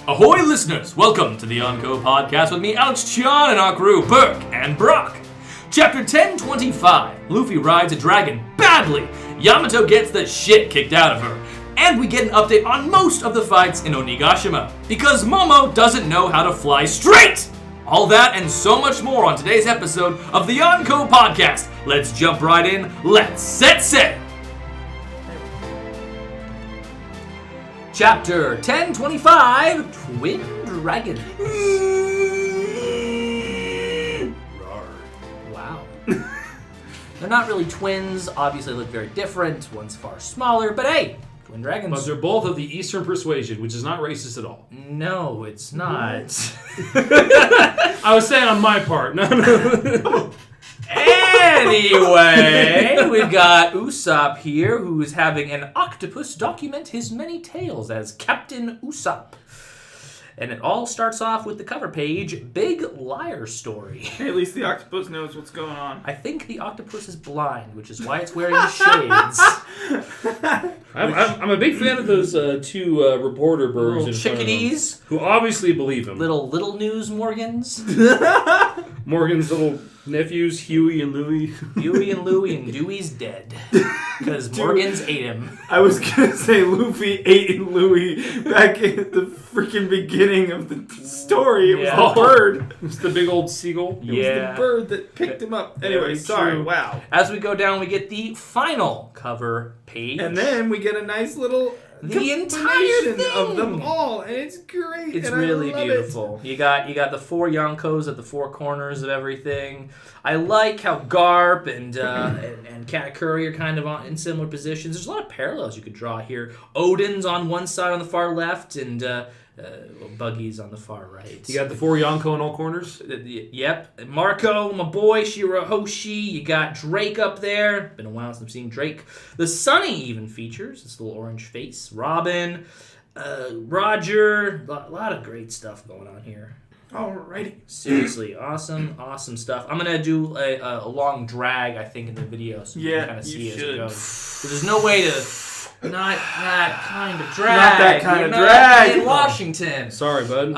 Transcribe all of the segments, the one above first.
Ahoy, listeners! Welcome to the Yonko Podcast with me, Alex Chan, and our crew, Burke and Brock. Chapter 1025, Luffy rides a dragon badly. Yamato gets the shit kicked out of her. And we get an update on most of the fights in Onigashima, because Momo doesn't know how to fly straight! All that and so much more on today's episode of the Yonko Podcast. Let's jump right in. Let's set sail! Chapter 1025, Twin Dragons. Wow. They're not really twins, obviously look very different. One's far smaller, but hey, twin dragons. But they're both of the Eastern persuasion, which is not racist at all. No, it's not. I was saying on my part. No. Anyway, we've got Usopp here, who is having an octopus document his many tales as Captain Usopp. And it all starts off with the cover page, Big Liar Story. Hey, at least the octopus knows what's going on. I think the octopus is blind, which is why it's wearing the shades. I'm a big fan of those two reporter birds. Little chickadees. Who obviously believe him. Little news Morgans. Morgan's little nephews, Huey and Louie. Huey and Louie, and Dewey's dead. Because Morgans ate him. I was going to say Luffy ate Louie back at the freaking beginning of the story. It was the bird. It's the big old seagull. It was the bird that picked him up. Anyway, sorry. True. Wow. As we go down, we get the final cover page. And then we get a nice little the entire combination thing of them all, and it's great. It's and really I love beautiful. You got the four Yonkos at the four corners of everything. I like how Garp and Katakuri are kind of in similar positions. There's a lot of parallels you could draw here. Odin's on one side on the far left, and Buggy's on the far right. You got the four Yonko in all corners? Yep. Marco, my boy, Shirahoshi. You got Drake up there. Been a while since I've seen Drake. The Sunny even features this little orange face. Robin, Roger. A lot of great stuff going on here. Alrighty. Seriously, awesome stuff. I'm going to do a long drag, I think, in the video so you can kind of see as it goes. There's no way to... Not that kind of drag. Not that kind of not drag. in Washington. Sorry, bud.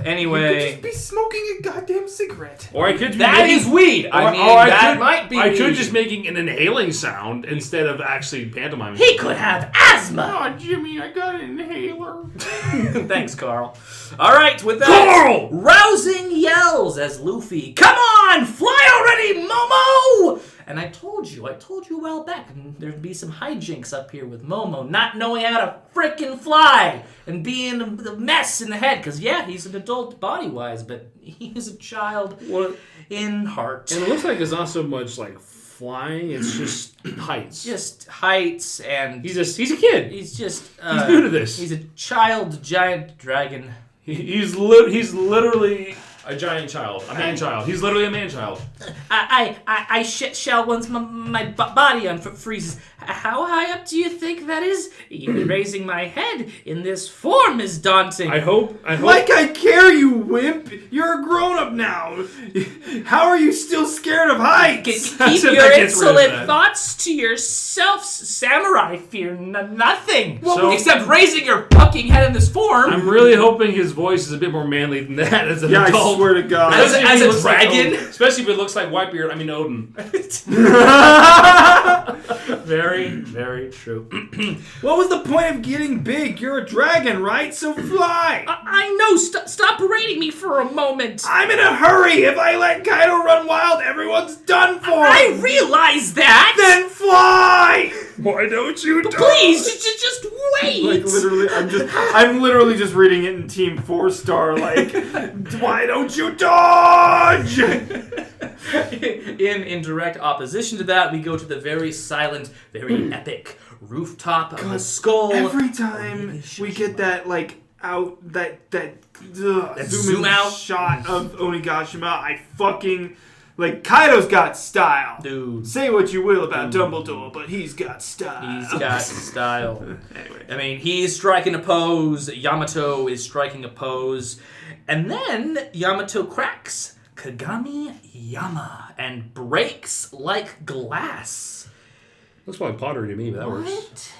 Anyway. You could just be smoking a goddamn cigarette. Or I could be That is weed. Might be I weed. could just making an inhaling sound instead of actually pantomiming. He could have asthma. Oh, Jimmy, I got an inhaler. Thanks, Carl. All right, with that, Carl! Rousing yells as Luffy, "Come on, fly already, Momo!" And I told you a while back, there'd be some hijinks up here with Momo not knowing how to frickin' fly and being a mess in the head. Because, he's an adult body-wise, but he is a child in heart. And it looks like it's not so much like flying, it's just heights. Just heights, and... He's a kid. He's just... he's new to this. He's a child giant dragon. He's literally... a giant child. A man-child. He's literally a man-child. I shell once my body unfreezes. How high up do you think that is? Even raising my head in this form is daunting. I hope. Like I care, you wimp. You're a grown-up now. How are you still scared of heights? Keep your insolent thoughts to yourself, samurai. Fear nothing. Except raising your fucking head in this form. I'm really hoping his voice is a bit more manly than that as an adult. I swear to God. As a dragon? Especially if it looks like Whitebeard, Odin. Very, very true. What was the point of getting big? You're a dragon, right? So fly! I know. Stop berating me for a moment. I'm in a hurry. If I let Kaido run wild, everyone's done for. I realize that. Then fly! Why don't you dodge? Please, just wait. Like literally, I'm literally just reading it in Team 4-star. Like, why don't you dodge? In direct opposition to that, we go to the very silent, very epic rooftop of the skull. Every time we get that zoom out shot of Onigashima, I fucking Kaido's got style. Dude. Say what you will about Dumbledore, but he's got style. He's got style. Anyway. I mean, he's striking a pose. Yamato is striking a pose. And then Yamato cracks Kagami Yama and breaks like glass. Looks like pottery to me, but that works.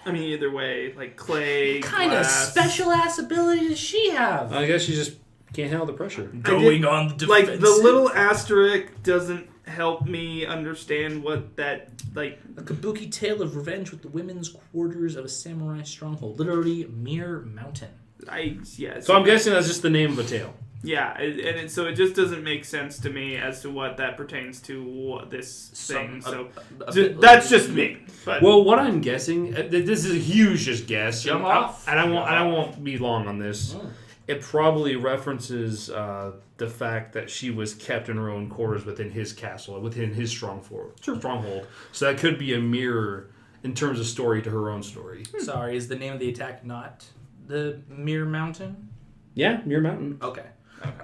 I mean, either way, like clay, What kind of glass. special ass ability does she have? I guess she just can't handle the pressure. Going on the defensive. Like, the little asterisk doesn't help me understand what that, like... A kabuki tale of revenge with the women's quarters of a samurai stronghold. Literally, mere mountain. So I'm guessing that's just the name of a tale. Yeah, so it just doesn't make sense to me as to what that pertains to this thing. That's just me. But Well, what I'm guessing, this is a huge just guess, Jump off. and I won't be long on this. Oh. It probably references the fact that she was kept in her own quarters within his castle, within his stronghold. So that could be a mirror in terms of story to her own story. Sorry, is the name of the attack not the mere mountain? Yeah, Mirror Mountain. Okay.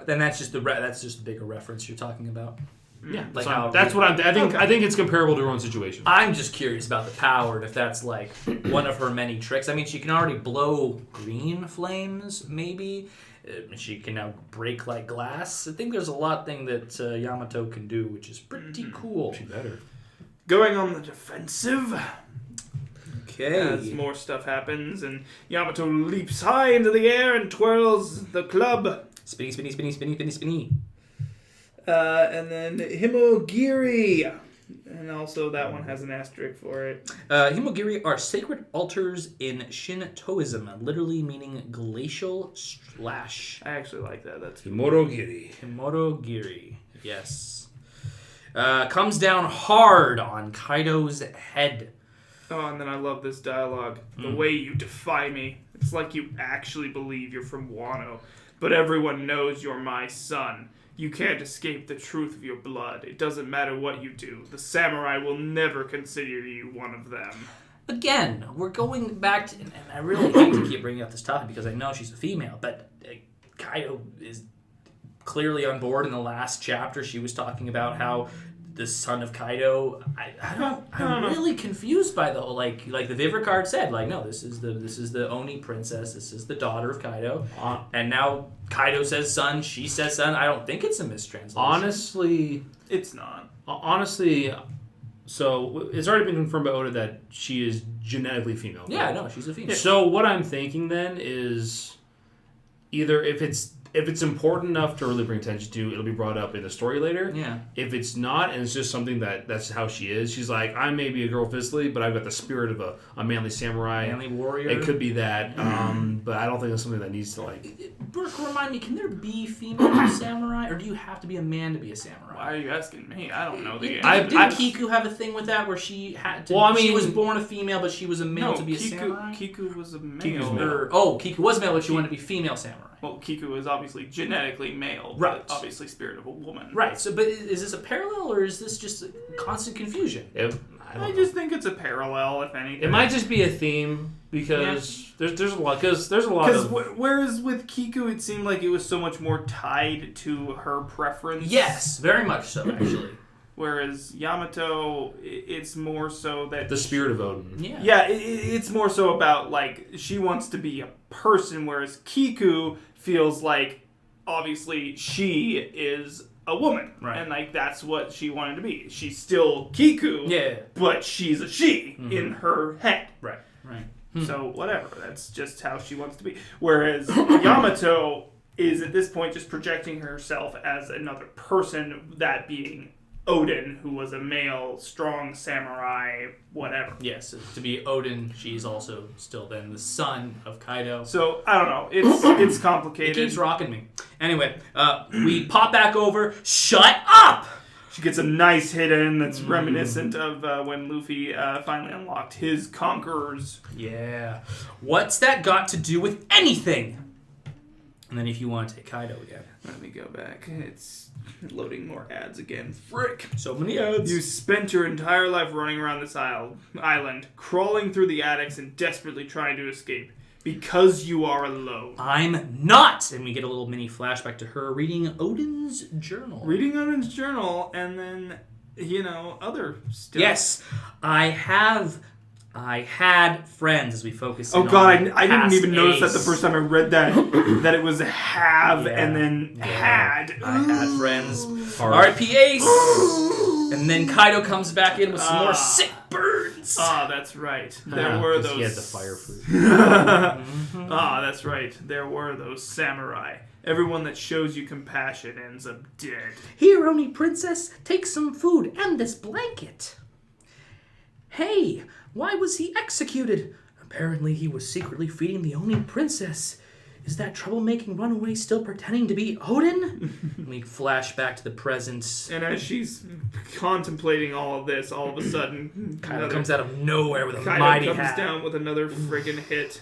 Then that's just the bigger reference you're talking about. Yeah, Like so how that's what I think. I think it's comparable to her own situation. I'm just curious about the power and if that's like one of her many tricks. I mean, she can already blow green flames, maybe. She can now break like glass. I think there's a lot thing that Yamato can do, which is pretty cool. She better. going on the defensive. Okay. As more stuff happens, and Yamato leaps high into the air and twirls the club. Spinny, spinny, spinny, spinny, spinny, spinny. And then Himogiri. And also that one has an asterisk for it. Himogiri are sacred altars in Shintoism, literally meaning glacial slash. I actually like that. That's Himogiri. Himogiri, yes. Comes down hard on Kaido's head. Oh, and then I love this dialogue. The way you defy me. It's like you actually believe you're from Wano. But everyone knows you're my son. You can't escape the truth of your blood. It doesn't matter what you do. The samurai will never consider you one of them. Again, we're going back to... And I really hate to keep bringing up this topic because I know she's a female, but Kaido is clearly on board in the last chapter. She was talking about how the son of Kaido... I'm really confused by the whole... Like the Vivre card said, like, no, this is the Oni-Princess. This is the daughter of Kaido. And now Kaido says son, she says son. I don't think it's a mistranslation. Honestly, It's not. Honestly, so it's already been confirmed by Oda that she is genetically female. Yeah, no, she's a female. So what I'm thinking then is either if it's important enough to really bring attention to, it'll be brought up in the story later. Yeah. If it's not, and it's just something that's how she is, she's like, I may be a girl physically, but I've got the spirit of a manly samurai. Manly warrior. It could be that, but I don't think it's something that needs to Burke, remind me, can there be female samurai, or do you have to be a man to be a samurai? Why are you asking me? I don't know the Didn't answer. Kiku have a thing with that where she had to... Well, I mean, she was born a female, but she was a male to be a Kiku, samurai? Kiku was a male. Kiku's male. Kiku was male, but she wanted to be female samurai. Well, Kiku is obviously genetically male, Right. but obviously spirit of a woman. Right, so, but is this a parallel, or is this just constant confusion? I just think it's a parallel, if anything. It might just be a theme because there's a lot of whereas with Kiku, it seemed like it was so much more tied to her preference. Yes, very much so, actually. Whereas Yamato, it's more so that the spirit of Odin. Yeah. Yeah, it's more so about like she wants to be a person, whereas Kiku feels like obviously she is a woman, right? And like that's what she wanted to be. She's still Kiku, yeah, but she's a she in her head, right? Right. So whatever, that's just how she wants to be. Whereas Yamato is at this point just projecting herself as another person, that being Odin, who was a male, strong samurai, whatever. Yes, to be Odin, she's also still then the son of Kaido. So, I don't know. It's complicated. It keeps rocking me. Anyway, we pop back over. Shut up! She gets a nice hit in that's reminiscent of when Luffy finally unlocked his conquerors. Yeah. What's that got to do with anything? And then if you want to take Kaido again. Let me go back. It's loading more ads again. Frick. So many ads. You spent your entire life running around this island, crawling through the attics and desperately trying to escape. Because you are alone. I'm not! And we get a little mini flashback to her reading Odin's journal. Reading Odin's journal and then, other stuff. Yes. I had friends as we focus Oh in god, on I didn't even notice that Ace. the first time I read that, that it was have and then had. I had friends. R.I.P. Ace! And then Kaido comes back in with some more sick burns. Prince! Ah, that's right. There were those... He had the fire fruit. Ah, that's right. There were those samurai. Everyone that shows you compassion ends up dead. Here, Oni-Princess, take some food and this blanket. Hey, why was he executed? Apparently he was secretly feeding the Oni-Princess. Is that troublemaking runaway still pretending to be Odin? We flash back to the present. And as she's contemplating all of this, all of a sudden... Kaido comes out of nowhere with a Kaido mighty comes hat. down with another friggin' hit.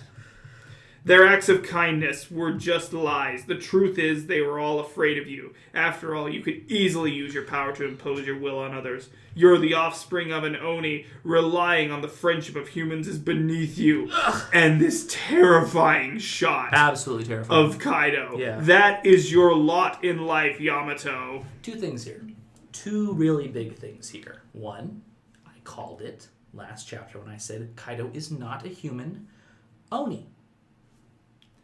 Their acts of kindness were just lies. The truth is they were all afraid of you. After all, you could easily use your power to impose your will on others. You're the offspring of an Oni. Relying on the friendship of humans is beneath you. And this terrifying shot Absolutely terrifying. of Kaido. Yeah. That is your lot in life, Yamato. Two things here. Two really big things here. One, I called it last chapter when I said Kaido is not a human Oni.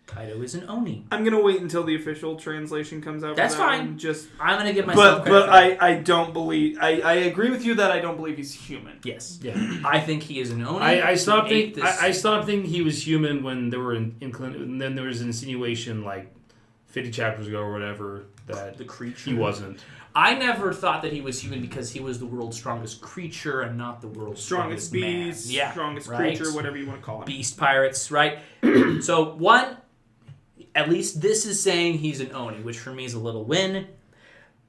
Kaido is an Oni. I'm going to wait until the official translation comes out. That's for that fine. one. Just... I'm going to give myself But credit for I don't believe... I agree with you that I don't believe he's human. Yes. Yeah. I think he is an Oni. I stopped He ate thinking. I stopped thinking he was human when there were and then there was an insinuation like 50 chapters ago or whatever that the creature. he wasn't. I never thought that he was human because he was the world's strongest creature and not the world's Strongest beast, man. Yeah, strongest right? creature, whatever you want to call it. Beast pirates, right? So one, at least this is saying he's an Oni, which for me is a little win.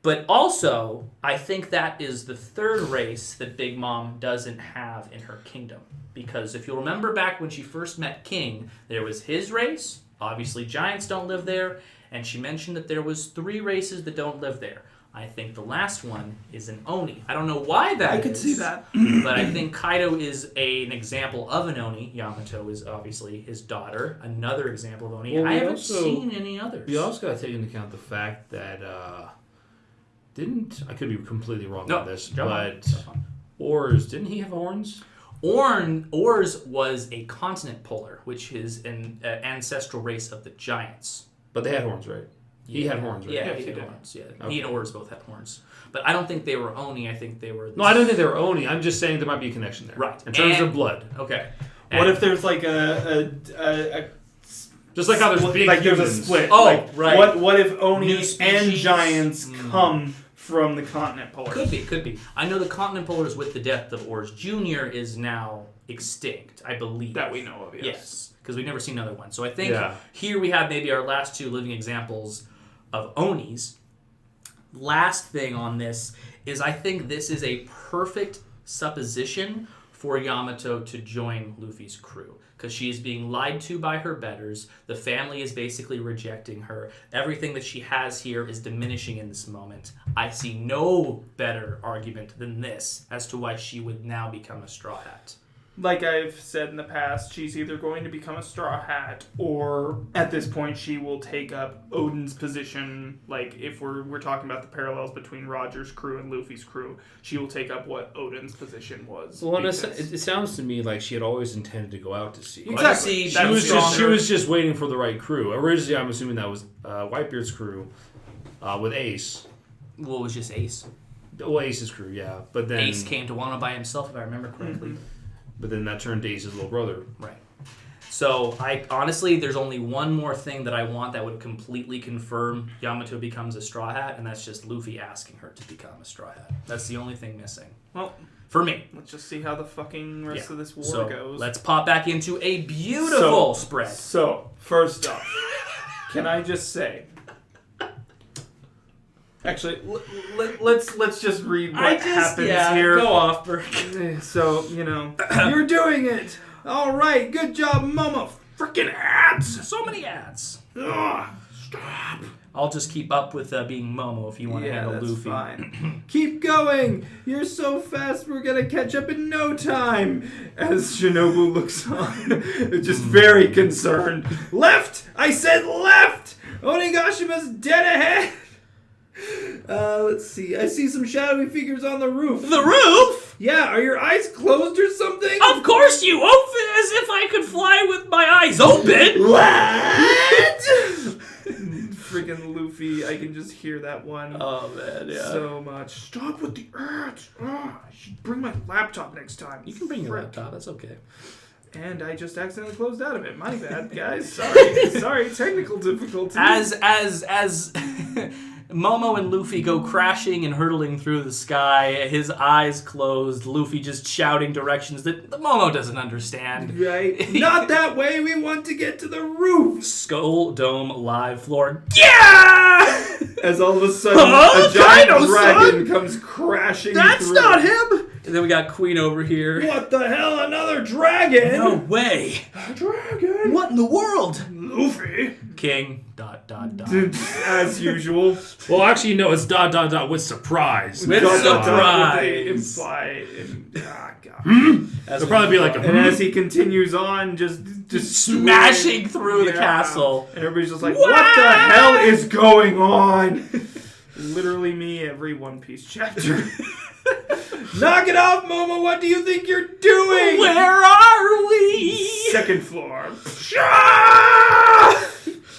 But also, I think that is the third race that Big Mom doesn't have in her kingdom. Because if you'll remember back when she first met King, there was his race. Obviously, giants don't live there. And she mentioned that there was 3 races that don't live there. I think the last one is an Oni. I don't know why that is. I could see that. But I think Kaido is an example of an Oni. Yamato is obviously his daughter. Another example of Oni. Well, I we haven't also- seen any others. We also got to take into account the fact that I could be completely wrong on this, but Oars, didn't he have horns? Oars was a continent puller, which is an ancestral race of the giants. But they had horns, right? He had horns, right? Yeah, he he had did. horns. Yeah, Okay. he and Oars both had horns. But I don't think they were Oni. I think they were... No, I don't think they were Oni. I'm just saying there might be a connection there. Right. In terms And- of blood. Okay. What And- if there's like a Just like how there's split, big like humans. there's a split? Oh, like, right. What if New Oni and species? giants come from the continent polar? Could be. I know the continent pullers with the death of Oars Jr. is now extinct, I believe. That we know of, yes. Yes, because we've never seen another one. So I think Yeah. here we have maybe our last 2 living examples of Onis. Last thing on this is I think this is a perfect supposition for Yamato to join Luffy's crew. Because she is being lied to by her betters. The family is basically rejecting her. Everything that she has here is diminishing in this moment. I see no better argument than this as to why she would now become a Straw Hat. Like I've said in the past, she's either going to become a Straw Hat, or at this point she will take up Odin's position. Like if we're talking about the parallels between Roger's crew and Luffy's crew, she will take up what Odin's position was. Well, because- it sounds to me like she had always intended to go out to sea. Exactly. She She was just waiting for the right crew. Originally, I'm assuming that was Whitebeard's crew with Ace. Well, it was just Ace. Well, Ace's crew, yeah. But then Ace came to Wano by himself, if I remember correctly. But then that turned to Ace's little brother. Right. So, I honestly, there's only one more thing that I want that would completely confirm Yamato becomes a Straw Hat, and that's just Luffy asking her to become a Straw Hat. That's the only thing missing. Well, for me. let's just see how the fucking rest of this war So, goes. let's pop back into a beautiful spread. So, first off, can I just say... Actually, let's just read what happens here. Go off, Burke. So, you're doing it! Alright, good job, Momo! Frickin' ads! So many ads. Ugh, stop! I'll just keep up with being Momo if you want to handle that's Luffy. fine. Keep going! You're so fast, we're gonna catch up in no time! As Shinobu looks on, just very concerned. Left! I said left! Onigashima's dead ahead! Let's see. I see some shadowy figures on the roof. The roof? Yeah, are your eyes closed or something? Of course you open as if I could fly with my eyes open. What? freaking Luffy. I can just hear that one so much. Stop with the ads. I should bring my laptop next time. You can bring your laptop. That's okay. And I just accidentally closed out of it. My bad, guys. Sorry. Technical difficulties. As Momo and Luffy go crashing and hurtling through the sky, his eyes closed, Luffy just shouting directions that the Momo doesn't understand. Right. Not that way. We want to get to the roof. Skull Dome live floor. Yeah! As all of a sudden, a giant dragon comes crashing through. That's not him! And then we got Queen over here. What the hell? Another dragon? No way. A dragon? What in the world? Luffy. King. ... As usual. Well, actually, no. It's ... with surprise. With surprise. They imply. God. It'll probably be like a... And as he continues on, just smashing through the castle. And everybody's just like, what the hell is going on? Literally me every One Piece chapter. Knock it off, Momo! What do you think you're doing? Where are we? Second floor.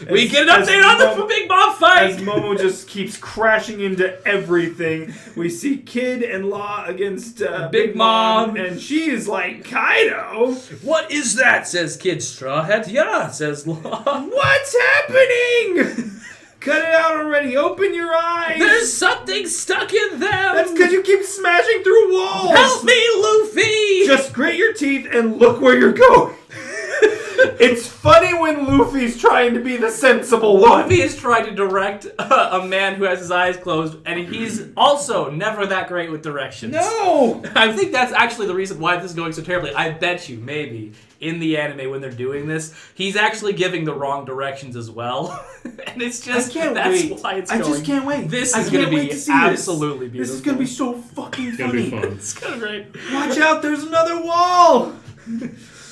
We get an update on the Big Mom fight! As Momo just keeps crashing into everything, we see Kid and Law against Big Mom, and she is like, Kaido! What is that? Says Kid. Straw Hat, yeah, says Law. What's happening? Cut it out already. Open your eyes. There's something stuck in them. That's because you keep smashing through walls. Help me, Luffy. Just grit your teeth and look where you're going. It's funny when Luffy's trying to be the sensible one. Luffy is trying to direct a man who has his eyes closed, and he's also never that great with directions. No! I think that's actually the reason why this is going so terribly. I bet you, maybe, in the anime when they're doing this, he's actually giving the wrong directions as well. And it's just, that's why it's going. I just can't wait. This is going to be absolutely beautiful. This is going to be so fucking funny. It's going to be fun. It's going to be great. Watch out, there's another wall!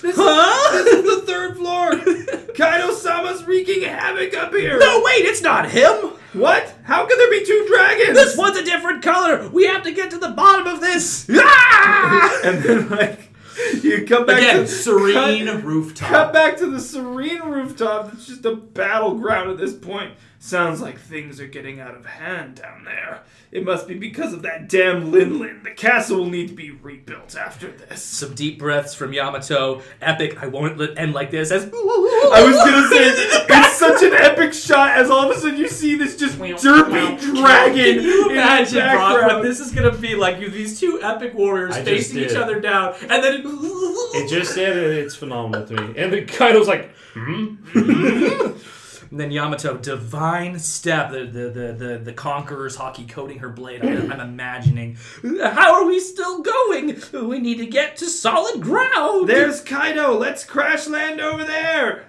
This is the third floor! Kaido-sama's wreaking havoc up here! No, wait, it's not him! What? How can there be two dragons? This one's a different color! We have to get to the bottom of this! Ah! And then, you come back again, to serene rooftop. Cut back to the serene rooftop. It's just a battleground at this point. Sounds like things are getting out of hand down there. It must be because of that damn Lin. The castle will need to be rebuilt after this. Some deep breaths from Yamato. Epic. I won't end like this. As I was gonna say, it's such an epic shot as all of a sudden you see this just derpy dragon. Can you imagine, in the Brock, what this is gonna be like? You these two epic warriors facing each other down, and then it just said it's phenomenal to me. And then Kaido's like, And then Yamato, divine step, the conqueror's hockey coating her blade. I'm imagining. How are we still going? We need to get to solid ground. There's Kaido. Let's crash land over there.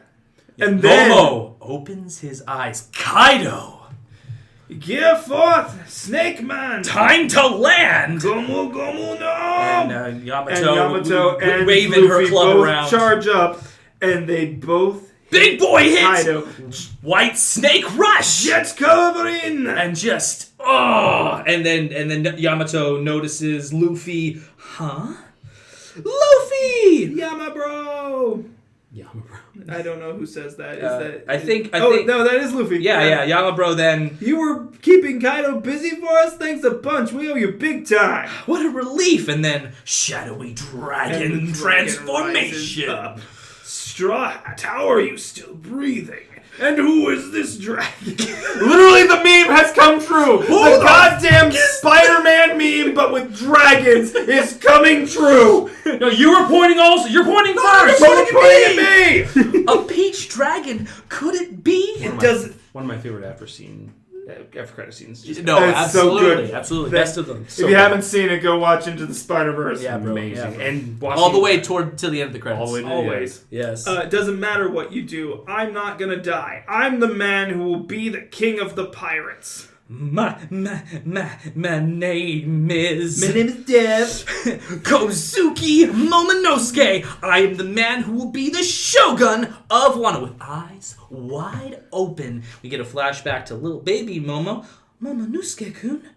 And then Momo opens his eyes. Kaido. Gear forth, Snake Man. Time to land. Gomu no. And Yamato and waving Luffy her club both around. charge up, and they both big boy hit. Kaido. White Snake Rush. Jets covering. And just and then Yamato notices Luffy. Huh? Luffy. Yamabro. I don't know who says that. Is that? I think. No, that is Luffy. Yeah. Yamabro. Then you were keeping Kaido busy for us. Thanks a bunch. We owe you big time. What a relief! And then shadowy dragon transformation. Straw Hat, how are you still breathing? And who is this dragon? Literally, the meme has come true. The goddamn Spider-Man meme, but with dragons, is coming true. No, you were pointing also. You're pointing first. You're pointing at me. A peach dragon? Could it be? One of my favorite after credit scenes. No, it's absolutely, so good. absolutely. Best of them. If you haven't seen it, go watch Into the Spider-Verse. Yeah, bro. Amazing. Yeah, and all the way to the end of the credits. All the way to Always. Yes. It doesn't matter what you do. I'm not gonna die. I'm the man who will be the king of the pirates. My name is... Dev. Kozuki Momonosuke. I am the man who will be the shogun of Wano. With eyes wide open, we get a flashback to little baby Momonosuke-kun.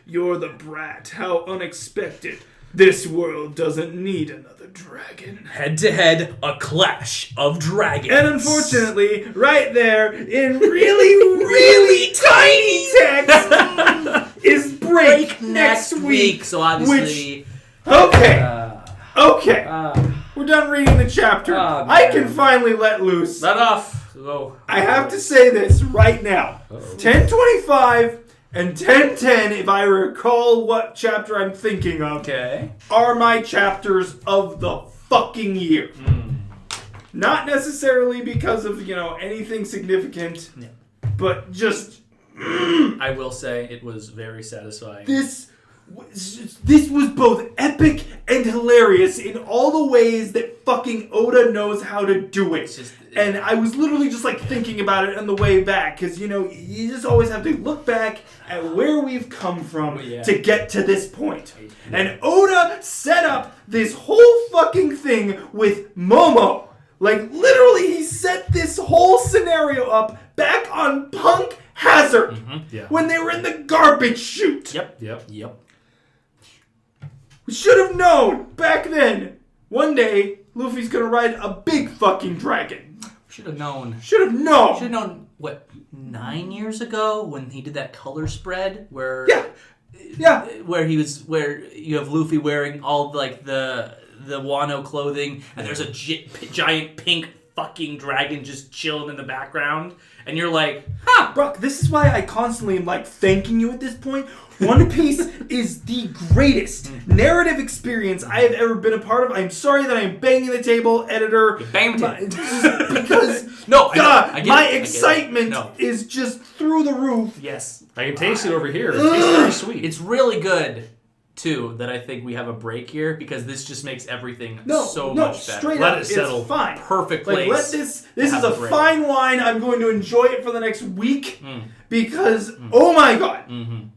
You're the brat. How unexpected. This world doesn't need another dragon. Head to head, a clash of dragons. And unfortunately, right there, in really, really tiny text, is break next week. So obviously... Okay. We're done reading the chapter. Oh, I can finally let loose. Let off. Oh. I have to say this right now. 10:25 and 10:10, if I recall what chapter I'm thinking of, Okay. are my chapters of the fucking year. Not necessarily because of, anything significant, but just... I will say it was very satisfying. This was both epic and hilarious in all the ways that fucking Oda knows how to do it. And I was literally just thinking about it on the way back, because you just always have to look back at where we've come from to get to this point. And Oda set up this whole fucking thing with Momo. Literally, he set this whole scenario up back on Punk Hazard when they were in the garbage chute. Yep. We should have known back then. One day, Luffy's gonna ride a big fucking dragon. Should have known. Should have known. What, 9 years ago when he did that color spread where where you have Luffy wearing all the Wano clothing and there's a giant pink fucking dragon just chilling in the background and you're like, Brock, this is why I constantly am thanking you at this point. One Piece is the greatest narrative experience I have ever been a part of. I'm sorry that I'm banging the table, editor. You're banging the table. Because my excitement is just through the roof. Yes. I can taste it over here. It tastes very sweet. It's really good, too, that I think we have a break here because this just makes everything so much better. Straight Let up, it settle. It's fine. Perfect place. This is a fine wine. I'm going to enjoy it for the next week because, oh my god.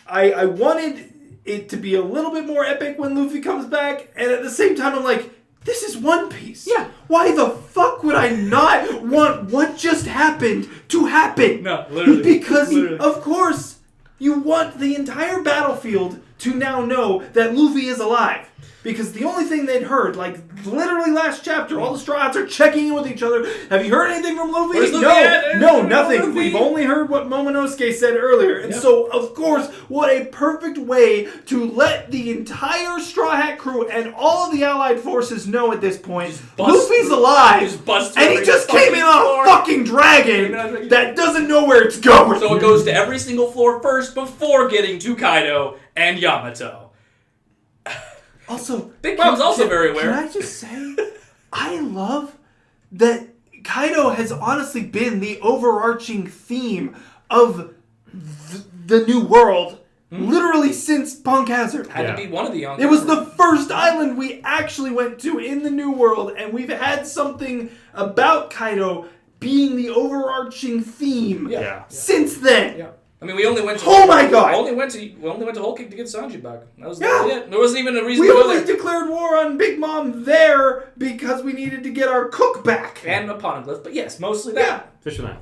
I wanted it to be a little bit more epic when Luffy comes back, and at the same time I'm like, this is One Piece. Yeah. Why the fuck would I not want what just happened to happen? No, literally. Because, of course, you want the entire battlefield to now know that Luffy is alive. Because the only thing they'd heard, literally last chapter, all the Straw Hats are checking in with each other. Have you heard anything from Luffy? Where's Luffy at? No, nothing. We've only heard what Momonosuke said earlier. And so, of course, what a perfect way to let the entire Straw Hat crew and all of the Allied forces know at this point, Luffy's alive. And he just came in on a fucking dragon that doesn't know where it's going. So it goes to every single floor first before getting to Kaido and Yamato. Also, Big Mom's also very aware. Can I just say, I love that Kaido has honestly been the overarching theme of the New World, literally since Punk Hazard. Had to be one of the young. It was the first island we actually went to in the New World, and we've had something about Kaido being the overarching theme since then. Yeah. I mean, we only went to. Oh my god! We only went to Whole Cake to get Sanji back. That was it. There wasn't even a reason we to go only there. declared war on Big Mom there because we needed to get our cook back. And a Poneglyph, but yes, mostly that. Yeah. Fishing Island.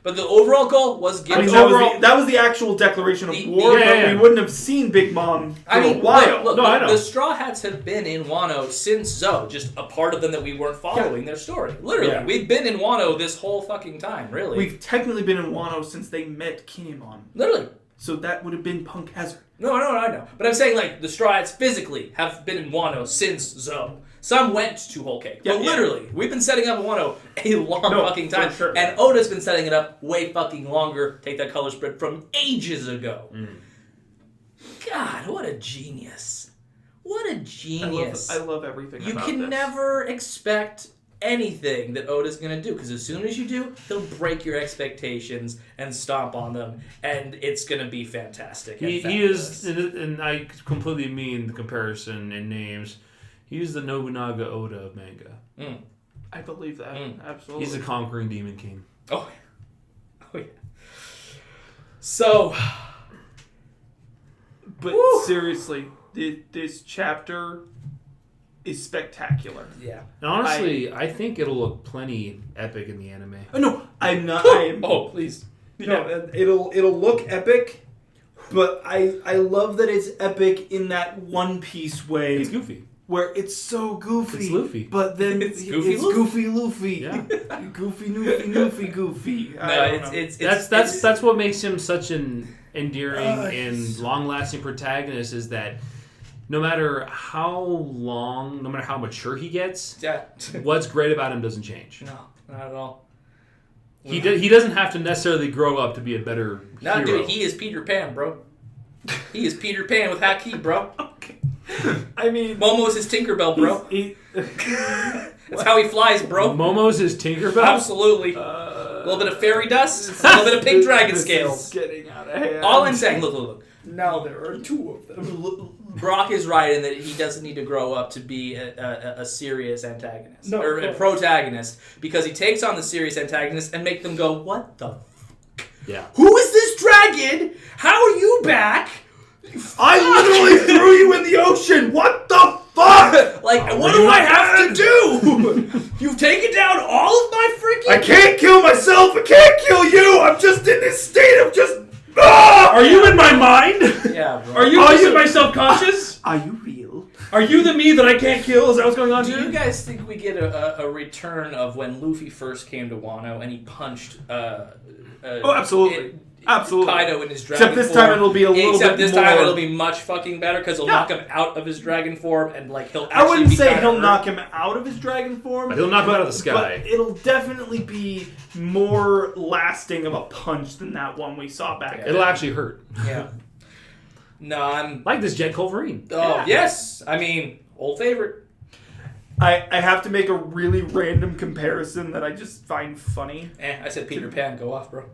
But the overall goal was getting. That was the actual declaration of war, but we wouldn't have seen Big Mom for a while. Look, the Straw Hats have been in Wano since Zo, just a part of them that we weren't following their story. Literally, we've been in Wano this whole fucking time, really. We've technically been in Wano since they met Kinemon. Literally. So that would have been Punk Hazard. No, I know. But I'm saying, the Straw Hats physically have been in Wano since Zo. Some went to Whole Cake. But literally, we've been setting up Wano a long fucking time. Sure. And Oda's been setting it up way fucking longer. Take that color spread from ages ago. God, what a genius. What a genius. I love everything you about can this. never expect anything that Oda's going to do, because as soon as you do, he'll break your expectations and stomp on them, and it's going to be fantastic. He is, and I completely mean the comparison in names, he's the Nobunaga Oda of manga. I believe that. Absolutely. He's a conquering demon king. Oh yeah. So... But seriously, this chapter is spectacular. Yeah. And honestly, I think it'll look plenty epic in the anime. Oh, no, I'm not. I am. Oh, please. No, it'll look epic But I love that it's epic in that One Piece way. It's goofy. Where it's so goofy. It's Luffy. But then It's it's Goofy Goofy Luffy. Yeah. Goofy, Noofy, Goofy. No, it's That's what makes him such an endearing and long-lasting protagonist, is that no matter how long, no matter how mature he gets, what's great about him doesn't change. No, not at all. He doesn't have to necessarily grow up to be a better No, hero. dude, he is Peter Pan, bro. He is Peter Pan with Haki, bro. I mean, Momo's his Tinkerbell, bro. That's how he flies, bro. Momo's his Tinkerbell? Absolutely. A little bit of fairy dust, a little bit of pink dragon scales. Getting out of hand. All I'm saying, look. Now there are two of them. Brock is right in that he doesn't need to grow up to be a serious antagonist. No, or of a course. protagonist. Because he takes on the serious antagonist and make them go, what the Yeah. Who is this dragon? How are you back? I literally threw you in the ocean. What the fuck? Like, what do I have to do? You've taken down all of my freaking... I can't kill myself. I can't kill you. I'm just in this state of just. Are you in my mind? Yeah, bro. Are you just my self-conscious? Are you real? Are you the me that I can't kill? Is that what's going on Do here? you guys think we get a return of when Luffy first came to Wano and he punched Absolutely. Absolutely. Kaido in his dragon Except this form? time it'll be a little bit Except this more. time it'll be much fucking better because he'll Yeah. knock him out of his dragon form and like he'll actually I wouldn't be say kinda he'll hurt. knock him out of his dragon form. But he'll knock him out of the sky. But it'll definitely be more lasting of a punch than that one we saw back then. It'll actually hurt. Yeah. No, I'm... Like this Jet Culverine. Oh, Yeah. yes. I mean, old favorite. I have to make a really random comparison that I just find funny. I said Peter Pan. Go off, bro.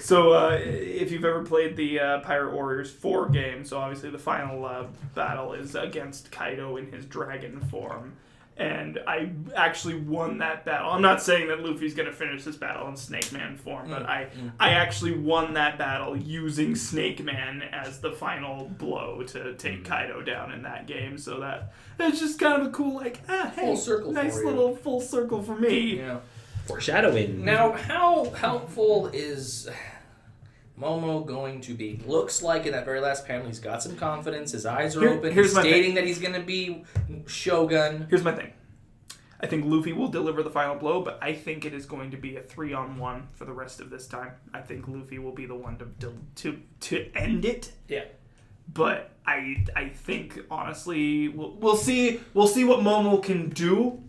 So, if you've ever played the Pirate Warriors 4 game, so obviously the final battle is against Kaido in his dragon form. And I actually won that battle. I'm not saying that Luffy's going to finish this battle in Snake Man form, but I actually won that battle using Snake Man as the final blow to take Kaido down in that game. So that's just kind of a cool, like, hey, Full circle nice for you. little full circle for me. Yeah. Foreshadowing. Now, how helpful is Momo going to be? Looks like in that very last panel he's got some confidence. His eyes are open. here's He's my stating thing. that he's going to be Shogun. Here's my thing. I think Luffy will deliver the final blow, but I think it is going to be a 3-on-1 for the rest of this time. I think Luffy will be the one to end it. Yeah. But I think honestly we'll see what Momo can do.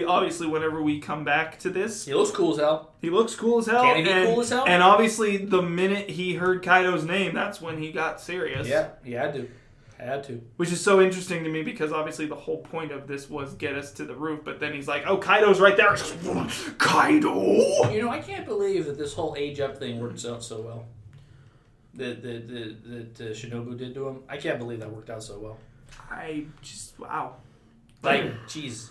Obviously, whenever we come back to this, He looks cool as hell. he looks cool as hell. Can he be and, cool as hell? And obviously, the minute he heard Kaido's name, that's when he got serious. Yeah, he had to. Had to. Which is so interesting to me because obviously the whole point of this was get us to the roof, but then he's like, "Oh, Kaido's right there." Kaido. You know, I can't believe that this whole age up thing works out so well. That Shinobu did to him. I can't believe that worked out so well. I just wow. Like, jeez.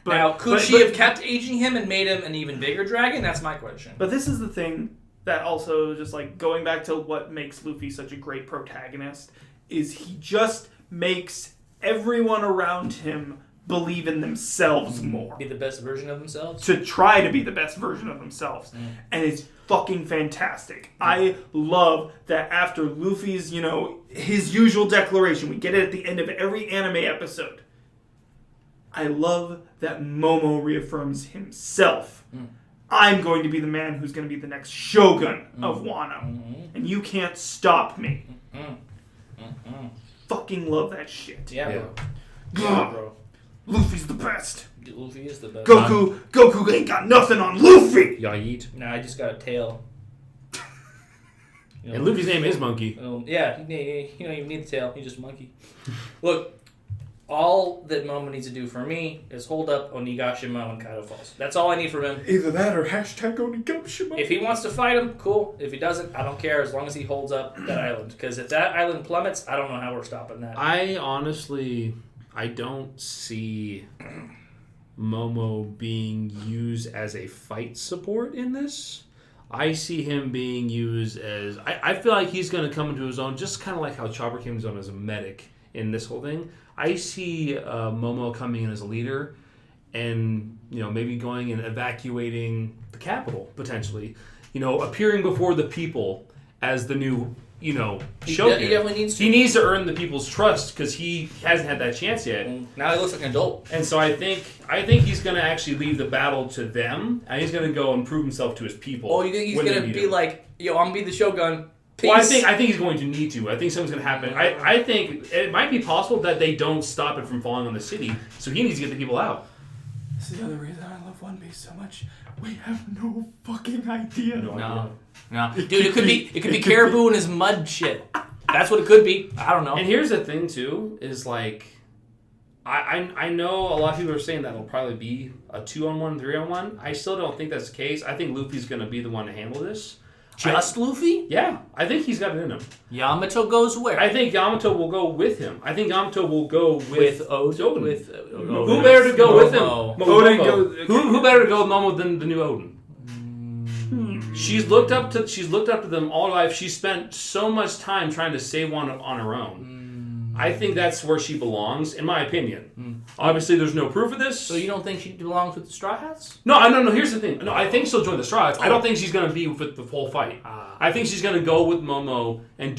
But, Now, could she have kept aging him and made him an even bigger dragon? That's my question. But this is the thing that also just like going back to what makes Luffy such a great protagonist is he just makes everyone around him believe in themselves more. Be the best version of themselves? To try to be the best version of themselves. And it's fucking fantastic. I love that after Luffy's, his usual declaration, we get it at the end of every anime episode. I love that Momo reaffirms himself. I'm going to be the man who's going to be the next Shogun of Wano. And you can't stop me. Fucking love that shit. Yeah, Yeah. bro. Yeah, bro. Luffy's the best. Luffy is the best. Goku ain't got nothing on Luffy. Yaid. Nah, I just got a tail. And Luffy's name is Monkey. Yeah, you don't even need the tail. He's just a monkey. Look, all that Momo needs to do for me is hold up Onigashima when Kaido falls. That's all I need from him. Either that or hashtag Onigashima. If he wants to fight him, cool. If he doesn't, I don't care as long as he holds up that island. Because if that island plummets, I don't know how we're stopping that. I honestly, I don't see Momo being used as a fight support in this. I see him being used as... I feel like he's going to come into his own, just kind of like how Chopper came into his own as a medic in this whole thing. I see Momo coming in as a leader and, maybe going and evacuating the capital, potentially. Appearing before the people as the new, Shogun. He definitely needs to. He needs to earn the people's trust because he hasn't had that chance yet. Now he looks like an adult. And so I think he's going to actually leave the battle to them, and he's going to go and prove himself to his people. Oh, you think he's going to be like, yo, I'm going to be the Shogun. Peace. Well, I think he's going to need to. I think something's going to happen. I think it might be possible that they don't stop it from falling on the city, so he needs to get the people out. This is the other reason I love One Piece so much. We have no fucking idea. No. Dude, it could be Caribou and his mud shit. That's what it could be. I don't know. And here's the thing too, is like I know a lot of people are saying that it'll probably be a 2-on-1, 3-on-1. I still don't think that's the case. I think Luffy's gonna be the one to handle this. Just Luffy? Yeah. I think he's got it in him. Yamato goes where? I think Yamato will go with him. I think Yamato will go with Odin. Who better to go with him? Odin Who better to go with Momo than the new Odin? She's looked up to them all her life. She spent so much time trying to save one on her own. I think that's where she belongs, in my opinion. Obviously, there's no proof of this. So you don't think she belongs with the Straw Hats? No. Here's the thing. No, I think she'll join the Straw Hats. I don't think she's going to be with the full fight. I think she's going to go with Momo and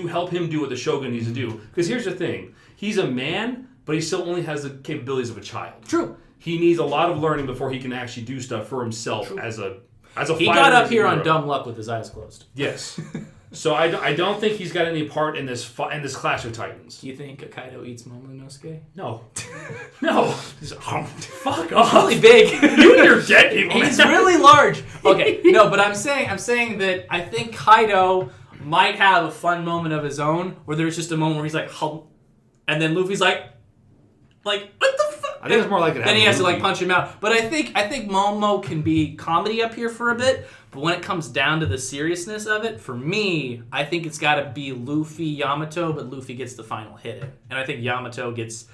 help him do what the Shogun needs to do. Because here's the thing: he's a man, but he still only has the capabilities of a child. True. He needs a lot of learning before he can actually do stuff for himself as a He got up here on dumb luck with his eyes closed. Yes. So I don't think he's got any part in this Clash of Titans. Do you think Kaido eats Momonosuke? No. No. Fuck off. Really big. You and your dead people. He's really large. Okay, no, but I'm saying that I think Kaido might have a fun moment of his own where there's just a moment where he's like, "Hum," and then Luffy's like, what the fuck? I think it's more like it. Then he has to like punch him out. But I think Momo can be comedy up here for a bit. But when it comes down to the seriousness of it, for me, I think it's got to be Luffy, Yamato, but Luffy gets the final hit in. And I think Yamato gets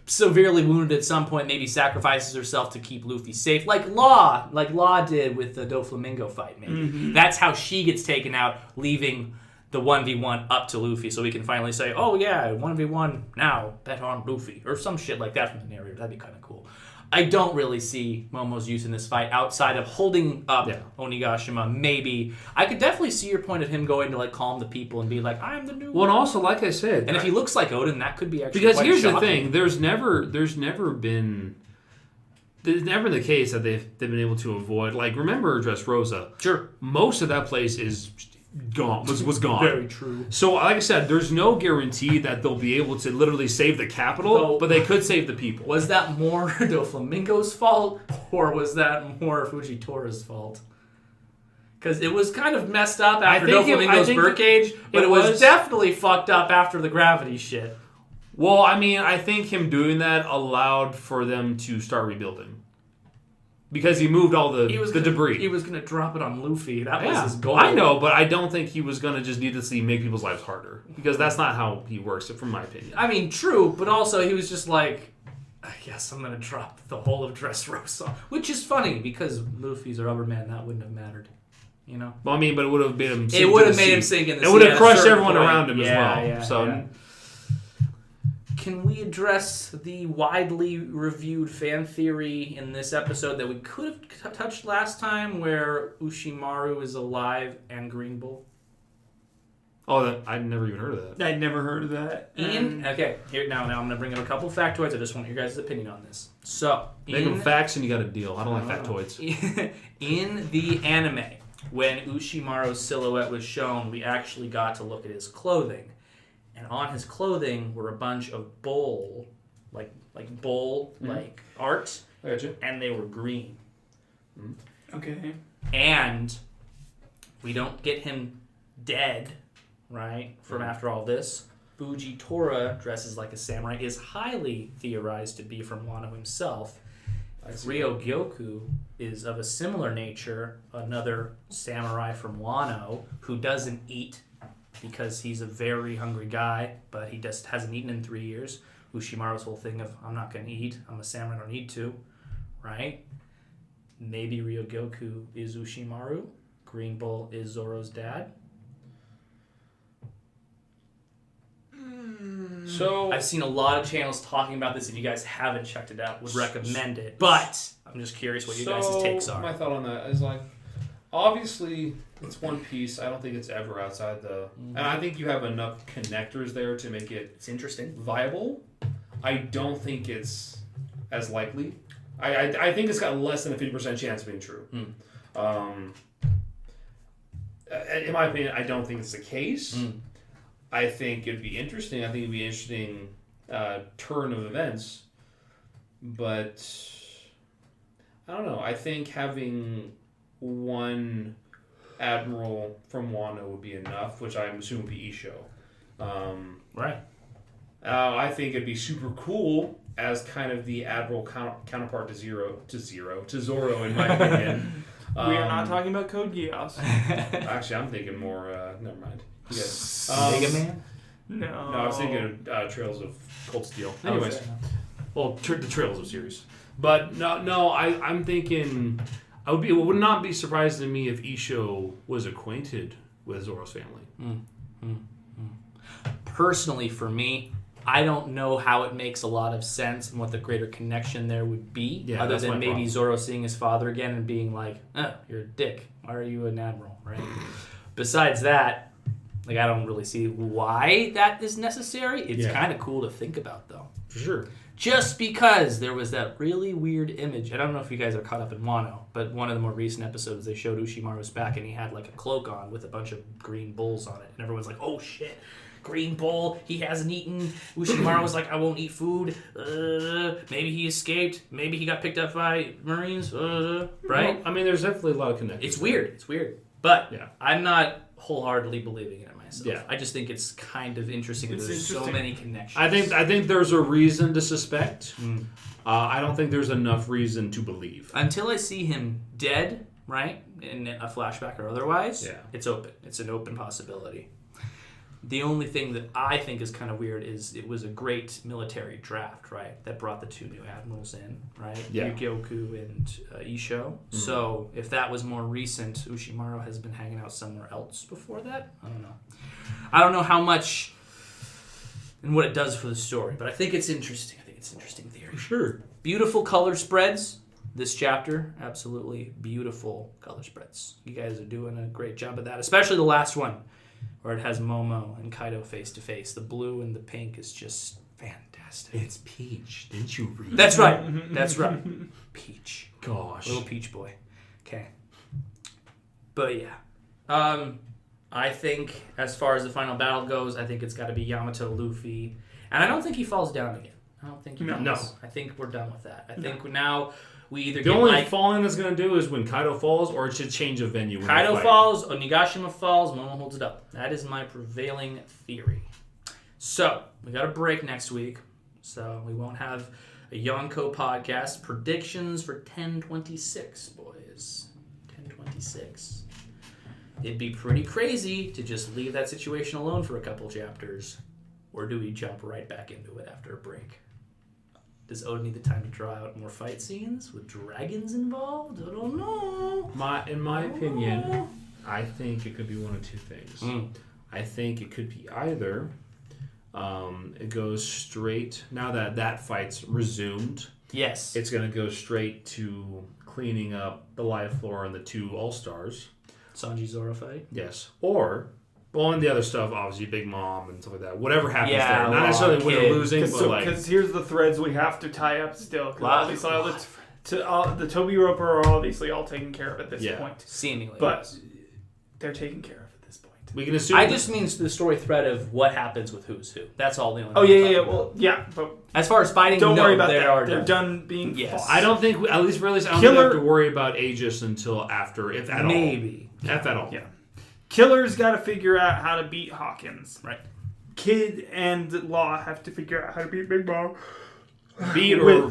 severely wounded at some point, maybe sacrifices herself to keep Luffy safe, like Law did with the Doflamingo fight, maybe. Mm-hmm. That's how she gets taken out, leaving the 1v1 up to Luffy, so we can finally say, oh yeah, 1v1 now, bet on Luffy, or some shit like that from the narrator. That'd be kind of cool. I don't really see Momo's use in this fight outside of holding up Onigashima. Maybe I could definitely see your point of him going to like calm the people and be like, "I'm the new." Well, and also, like I said, and if he looks like Odin, that could be actually because quite here's shocking. the thing: there's never been the case that they've been able to avoid. Like, remember Dressrosa? Sure, most of that place is gone. Was gone. Very true. So, like I said, there's no guarantee that they'll be able to literally save the capital, but they could save the people. Was that more Doflamingo's fault, or was that more Fujitora's fault? Because it was kind of messed up after Doflamingo's birdcage, but it was definitely fucked up after the gravity shit. Well, I mean, I think him doing that allowed for them to start rebuilding. Because he moved all the debris. He was going to drop it on Luffy. That was his goal. I know, but I don't think he was going to just needlessly make people's lives harder. Because that's not how he works, from my opinion. I mean, true, but also he was just like, I guess I'm going to drop the whole of Dressrosa. Which is funny, because Luffy's a rubber man, that wouldn't have mattered. You know? Well, I mean, but it would have made him sink It would have made him sink in the sea. It would have crushed everyone around him as well. Yeah, so. Yeah. Can we address the widely reviewed fan theory in this episode that we could have touched last time, where Ushimaru is alive and Green Bull? Oh, I'd never even heard of that. I'd never heard of that. Okay, here now I'm going to bring up a couple factoids. I just want your guys' opinion on this. So, make them facts and you got a deal. I don't like factoids. In the anime, when Ushimaru's silhouette was shown, we actually got to look at his clothing. And on his clothing were a bunch of bull art, I got you. And they were green. Okay. And we don't get him dead, right, from after all this. Fujitora dresses like a samurai, is highly theorized to be from Wano himself. Ryogyoku is of a similar nature, another samurai from Wano who doesn't eat because he's a very hungry guy, but he just hasn't eaten in 3 years. Ushimaru's whole thing of, I'm not going to eat, I'm a samurai, I don't need to, right? Maybe Ryogyoku is Ushimaru, Green Bull is Zoro's dad. So I've seen a lot of channels talking about this. If you guys haven't checked it out, would recommend it. But I'm just curious what you guys' takes are. My thought on that is like, Obviously, it's One Piece. I don't think it's ever outside the... And I think you have enough connectors there to make it... It's interesting. ...viable. I don't think it's as likely. I think it's got less than a 50% chance of being true. In my opinion, I don't think it's the case. I think it'd be interesting. I think it'd be an interesting turn of events. But... I don't know. I think having... one admiral from Wano would be enough, which I assume would be Isho. Right. I think it'd be super cool as kind of the admiral counterpart to Zoro, in my opinion. We are not talking about Code Geass. Actually, I'm thinking more. Never mind. Yes. Mega Man? No. No, I was thinking Trails of Cold Steel. Anyways, well, the Trails of series, but no. I'm thinking. It would not be surprising to me if Isho was acquainted with Zoro's family. Personally, for me, I don't know how it makes a lot of sense and what the greater connection there would be, other than maybe Zoro seeing his father again and being like, "Oh, you're a dick. Why are you an admiral?" Right? Besides that, I don't really see why that is necessary. It's kind of cool to think about, though. For sure. Just because there was that really weird image. I don't know if you guys are caught up in Wano, but one of the more recent episodes, they showed Ushimaru's back and he had a cloak on with a bunch of green bulls on it. And everyone's like, oh shit, green bull, he hasn't eaten. Ushimaru was like, I won't eat food. Maybe he escaped. Maybe he got picked up by Marines. Right? Well, I mean, there's definitely a lot of connections. It's weird. But I'm not wholeheartedly believing in it myself. Yeah. I just think it's kind of interesting. There's so many connections. I think there's a reason to suspect. I don't think there's enough reason to believe. Until I see him dead, right, in a flashback or otherwise, it's open. It's an open possibility. The only thing that I think is kind of weird is it was a great military draft, right, that brought the two new admirals in, right? Yeah. Yukioku and Isho. So if that was more recent, Ushimaru has been hanging out somewhere else before that? I don't know. I don't know how much and what it does for the story, but I think it's interesting. I think it's an interesting theory. For sure. Beautiful color spreads. This chapter, absolutely beautiful color spreads. You guys are doing a great job of that, especially the last one, where it has Momo and Kaido face to face. The blue and the pink is just fantastic. It's Peach. Didn't you read? That's right. That's right. Peach. Gosh. Little Peach boy. Okay. But yeah. I think as far as the final battle goes, I think it's got to be Yamato, Luffy. And I don't think he falls down again. I don't think he does. No. I think we're done with that. I think now we either the only falling that's going to do is when Kaido falls, or it should change a venue. Kaido falls, Onigashima falls, Momo holds it up. That is my prevailing theory. So, we got a break next week, so we won't have a Yonko podcast. Predictions for 1026, boys. 1026. It'd be pretty crazy to just leave that situation alone for a couple chapters. Or do we jump right back into it after a break? Does Oda need the time to draw out more fight scenes with dragons involved? I don't know. In my opinion, I think it could be one of two things. I think it could be either it goes straight, now that fight's resumed, yes, it's going to go straight to cleaning up the live floor and the two All-Stars. Sanji Zoro fight? Yes. Or, well, and the other stuff, obviously, Big Mom and stuff like that. Whatever happens Yeah, there. Not necessarily winning or losing, but Because here's the threads we have to tie up still. Because Lot. the Toby Roper are obviously all taken care of at this point. Seemingly. But they're taken care of at this point. we can assume... I just mean the story thread of what happens with who's who. That's all the only Oh, thing I'm yeah. talking Well, about. yeah. But as far as fighting, don't worry about they that. are They're done. done being Yes. fought. I don't think, at least for at least, I don't think we have to worry about Aegis until after, if at all. Maybe. If at all. Yeah. Killer's got to figure out how to beat Hawkins. Right. Kid and Law have to figure out how to beat Big Mom. Beat or run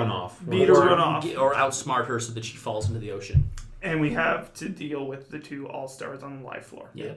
off. Beat or run off. Or outsmart her so that she falls into the ocean. And we have to deal with the two All-Stars on the live floor. Yeah.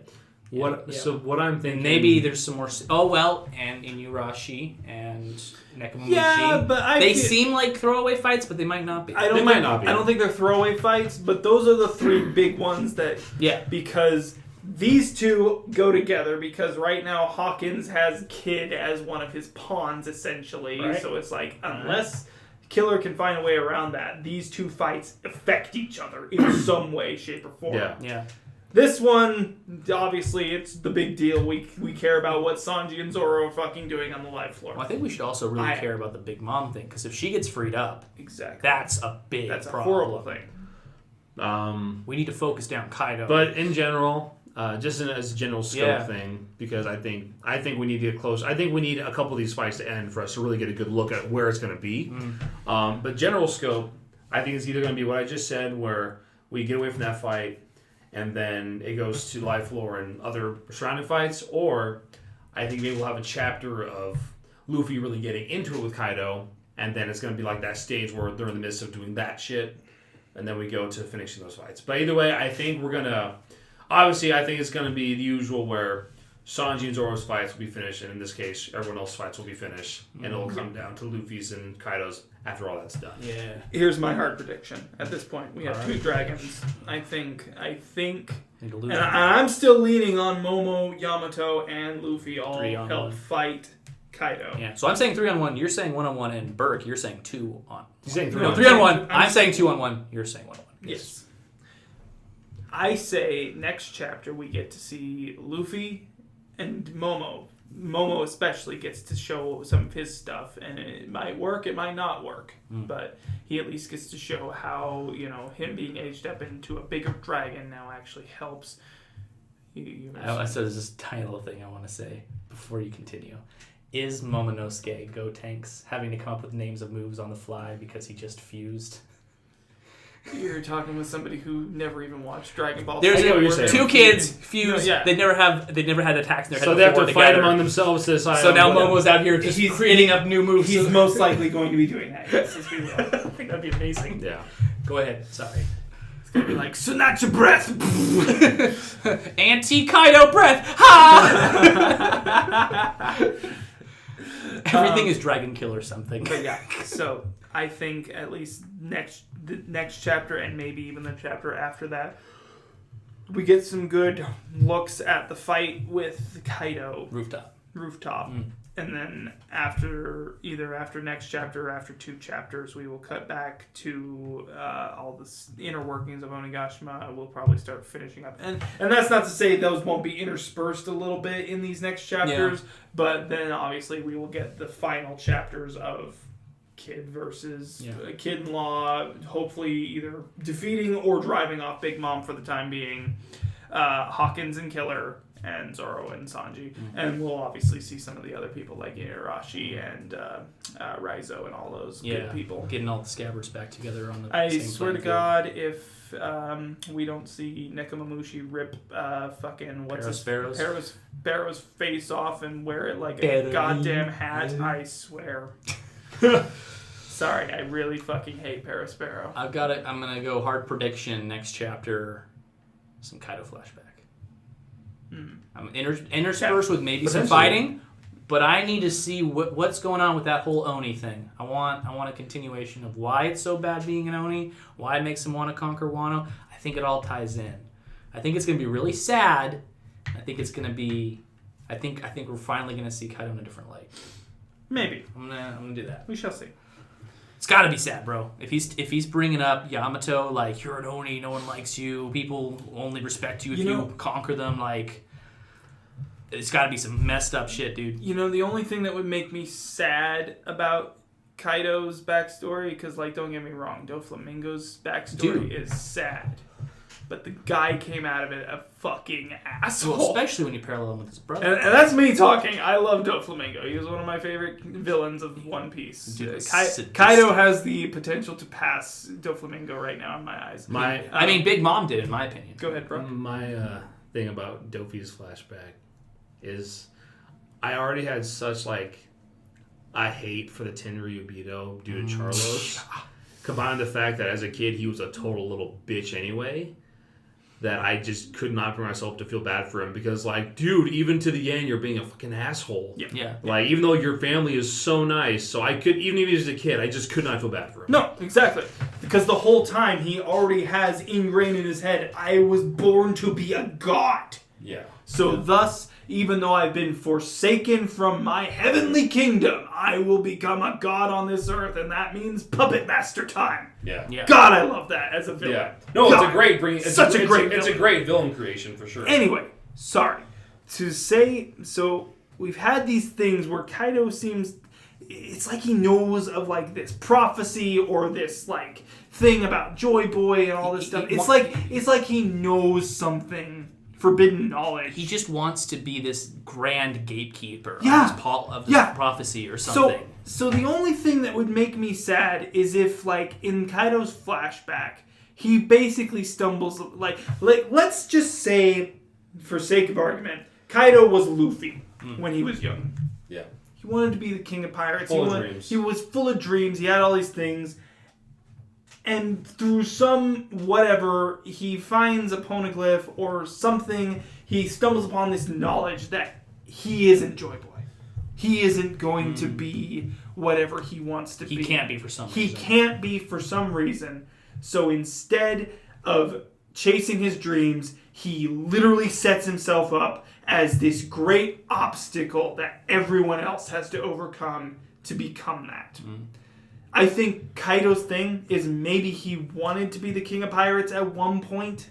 So what I'm thinking... And maybe there's some more... and Inuyasha and Nekomamushi. Yeah, but they seem like throwaway fights, but they might not be. I don't think they're throwaway fights, but those are the three big ones that... Yeah. Because these two go together, because right now Hawkins has Kid as one of his pawns, essentially. Right. So it's like, unless Killer can find a way around that. These two fights affect each other in some way, shape, or form. Yeah. This one, obviously, it's the big deal. We care about what Sanji and Zoro are fucking doing on the live floor. Well, I think we should also really care about the Big Mom thing, because if she gets freed up, Exactly. that's a big That's a problem. horrible thing. We need to focus down Kaido. But in general, just as a general scope thing, because I think we need to get close. I think we need a couple of these fights to end for us to really get a good look at where it's going to be. But general scope, I think it's either going to be what I just said, where we get away from that fight, and then it goes to live floor and other surrounding fights, or I think maybe we'll have a chapter of Luffy really getting into it with Kaido, and then it's going to be like that stage where they're in the midst of doing that shit, and then we go to finishing those fights. But either way, I think we're going to... Obviously, I think it's going to be the usual where Sanji and Zoro's fights will be finished, and in this case, everyone else's fights will be finished, and it'll come down to Luffy's and Kaido's after all that's done. Yeah. Here's my hard prediction. At this point, we have two dragons. I think, Need to lose and I'm still leaning on Momo, Yamato, and Luffy all 3-on-1. help fight Kaido. Yeah. So I'm saying 3-on-1. You're saying 1-on-1, and Burke, you're saying 2-on. He's saying No, 3-on-1. I'm saying 2-on-1. You're saying 1-on-1. Yes. I say next chapter we get to see Luffy and Momo. Momo especially gets to show some of his stuff, and it might work, it might not work, but he at least gets to show how, him being aged up into a bigger dragon now actually helps. I said there's this tiny little thing I want to say before you continue. Is Momonosuke Gotenks having to come up with names of moves on the fly because he just fused? You're talking with somebody who never even watched Dragon Ball. There's I get what you're saying. two kids fused. No, yeah. They never had attacks in their head So they have before to fight together. among themselves to decide. So now on what- Momo's out here just creating up new moves. He's most likely going to be doing that. Yes, as we will. I think that'd be amazing. Yeah. Go ahead. Sorry. It's going to be like, Sinatra breath! Anti-Kaido breath! Ha! Everything is Dragon Kill or something. But yeah, so I think at least the next chapter and maybe even the chapter after that, we get some good looks at the fight with Kaido. Rooftop. And then after next chapter or after 2 chapters, we will cut back to all the inner workings of Onigashima. We'll probably start finishing up. And that's not to say those won't be interspersed a little bit in these next chapters, but then obviously we will get the final chapters of Kid versus Kid-in-Law, hopefully either defeating or driving off Big Mom for the time being, Hawkins and Killer, and Zoro and Sanji. And we'll obviously see some of the other people like Inarashi and Raizo and all those good people. Getting all the scabbards back together on the I same swear to playing God, if we don't see Nekomamushi rip fucking Barrow's face off and wear it like a goddamn hat, I swear. Sorry, I really fucking hate Paris Barrow. I'm gonna go hard prediction next chapter. Some Kaido flashback. I'm interspersed with maybe some fighting, but I need to see what's going on with that whole Oni thing. I want a continuation of why it's so bad being an Oni, why it makes him want to conquer Wano. I think it all ties in. I think it's going to be really sad. I think it's going to be. I think we're finally going to see Kaido in a different light. Maybe. I'm gonna do that. We shall see. It's got to be sad, bro. If he's bringing up Yamato, like, you're an Oni, no one likes you, people only respect you if you conquer them, like, it's got to be some messed up shit, dude. The only thing that would make me sad about Kaido's backstory, because, don't get me wrong, Doflamingo's backstory is sad. But the guy came out of it a fucking asshole. Well, especially when you parallel him with his brother. And that's me talking. I love Doflamingo. He was one of my favorite villains of One Piece. Dude, Kaido has the potential to pass Doflamingo right now in my eyes. I mean, Big Mom did, in my opinion. Go ahead, bro. My thing about Dofi's flashback is I already had such, a hate for the Tenryubito due to Charlos. Combined with the fact that as a kid, he was a total little bitch anyway. That I just could not bring myself to feel bad for him because, dude, even to the end, you're being a fucking asshole. Yeah. Even though your family is so nice, so I could, even if he was a kid, I just could not feel bad for him. No, exactly. Because the whole time, he already has ingrained in his head, I was born to be a god. Yeah. So thus, even though I've been forsaken from my heavenly kingdom, I will become a god on this earth, and that means puppet master time. Yeah. God, I love that as a villain. Yeah. No, God, it's a great it's a great villain creation for sure. Anyway, sorry. To say, so we've had these things where Kaido seems, it's like he knows of like this prophecy or this like thing about Joy Boy and all this stuff. It's like he knows something, forbidden knowledge. He just wants to be this grand gatekeeper Yeah. of this prophecy or something. So the only thing that would make me sad is if, like, in Kaido's flashback, he basically stumbles, like let's just say, for sake of argument, Kaido was Luffy when he was young. Yeah. He wanted to be the king of pirates. Full of dreams. He was full of dreams. He had all these things. And through some whatever, he finds a poneglyph or something. He stumbles upon this knowledge that he isn't Joy Boy. He isn't going to be whatever he wants to be. He can't be for some reason. He can't be for some reason. So instead of chasing his dreams, he literally sets himself up as this great obstacle that everyone else has to overcome to become that. I think Kaido's thing is maybe he wanted to be the king of pirates at one point,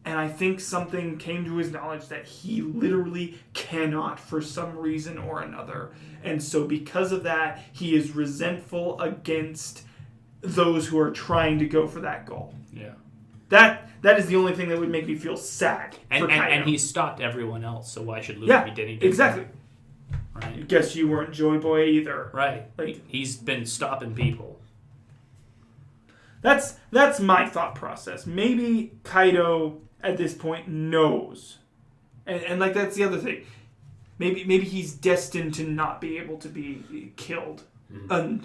and I think something came to his knowledge that he literally cannot for some reason or another. And so because of that, he is resentful against those who are trying to go for that goal. Yeah. That is the only thing that would make me feel sad for Kaido. And he stopped everyone else, so why should Luffy be any different? Exactly. Right. Guess you weren't Joy Boy either. Right. Like, He's been stopping people. That's my thought process. Maybe Kaido at this point knows, and like that's the other thing. Maybe he's destined to not be able to be killed,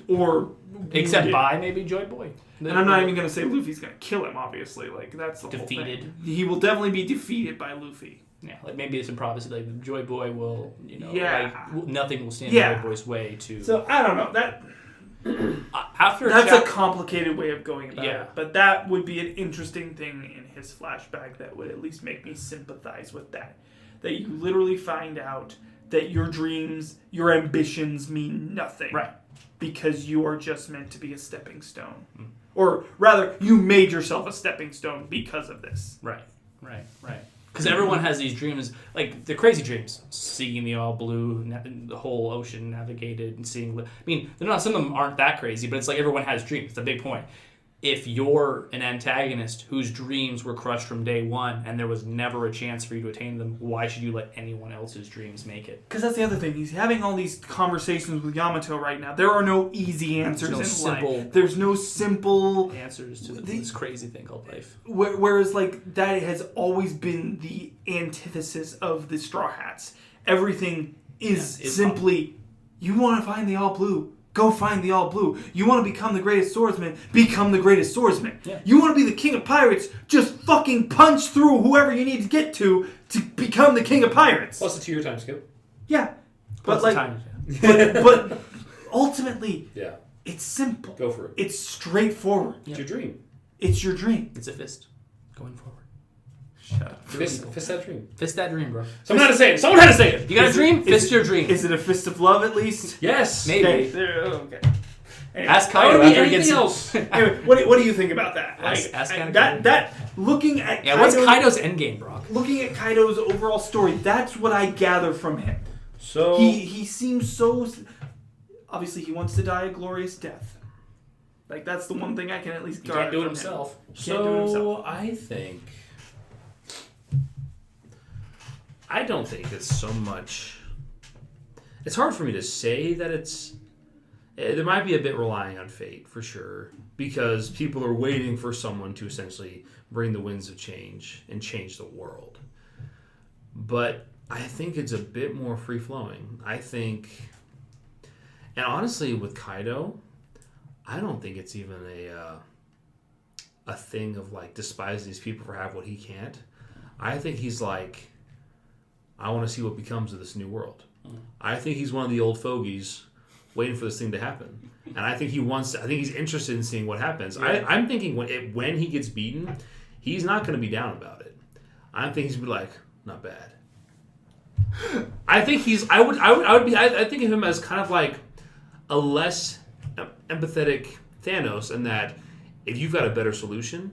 or Except wounded. by maybe Joy Boy. And I'm not even gonna say Luffy's gonna kill him. Obviously, like that's the Defeated. whole thing. He will definitely be defeated by Luffy. Yeah, like maybe it's a prophecy, like Joy Boy will, Yeah. nothing will stand Yeah. in Joy Boy's way to. So I don't know that. After That's a complicated way of going about Yeah. it, but that would be an interesting thing in his flashback that would at least make me sympathize with that. That you literally find out that your dreams, your ambitions mean nothing. Right. Because you are just meant to be a stepping stone. Or rather, you made yourself a stepping stone because of this. Right. Because everyone has these dreams, like the crazy dreams, seeing the all blue, the whole ocean navigated, and seeing. I mean, they're not. Some of them aren't that crazy, but it's like everyone has dreams. It's a big point. If you're an antagonist whose dreams were crushed from day one, and there was never a chance for you to attain them, why should you let anyone else's dreams make it? Because that's the other thing. He's having all these conversations with Yamato right now. There are no easy answers in life. There's no simple answers to this crazy thing called life. Whereas, like, that has always been the antithesis of the Straw Hats. Everything is simply, you want to find the All Blue, go find the All Blue. You want to become the greatest swordsman, become the greatest swordsman. Yeah. You want to be the king of pirates, just fucking punch through whoever you need to get to become the king of pirates. Plus the 2-year time skip. Yeah. Plus but, like, time. but ultimately, it's simple. Go for it. It's straightforward. It's your dream. It's your dream. It's a fist going forward. Shut up. Fist that dream. Fist that dream, bro. Someone had to say it. You got a dream? Fist your dream. Is it a fist of love at least? Yes. Maybe. Okay. Anyway, Ask Kaido after he gets else. Anyway, what do you think about that? Ask Kaido. That looking at what's Kaido's endgame, Brock? Looking at Kaido's overall story, that's what I gather from him. So he seems so. Obviously, he wants to die a glorious death. Like that's the one thing I can at least. He can't do it himself. I don't think it's so much. It's hard for me to say that it's. There might be a bit relying on fate for sure, because people are waiting for someone to essentially bring the winds of change and change the world. But I think it's a bit more free flowing. I think, and honestly, with Kaido, I don't think it's even a thing of like despising these people for having what he can't. I think he's like, I want to see what becomes of this new world. I think he's one of the old fogies waiting for this thing to happen, and I think he's interested in seeing what happens. Yeah. I'm thinking when he gets beaten, he's not going to be down about it. I'm thinking he's going to be like, not bad. I think he's. I would be. I think of him as kind of like a less empathetic Thanos, in that if you've got a better solution,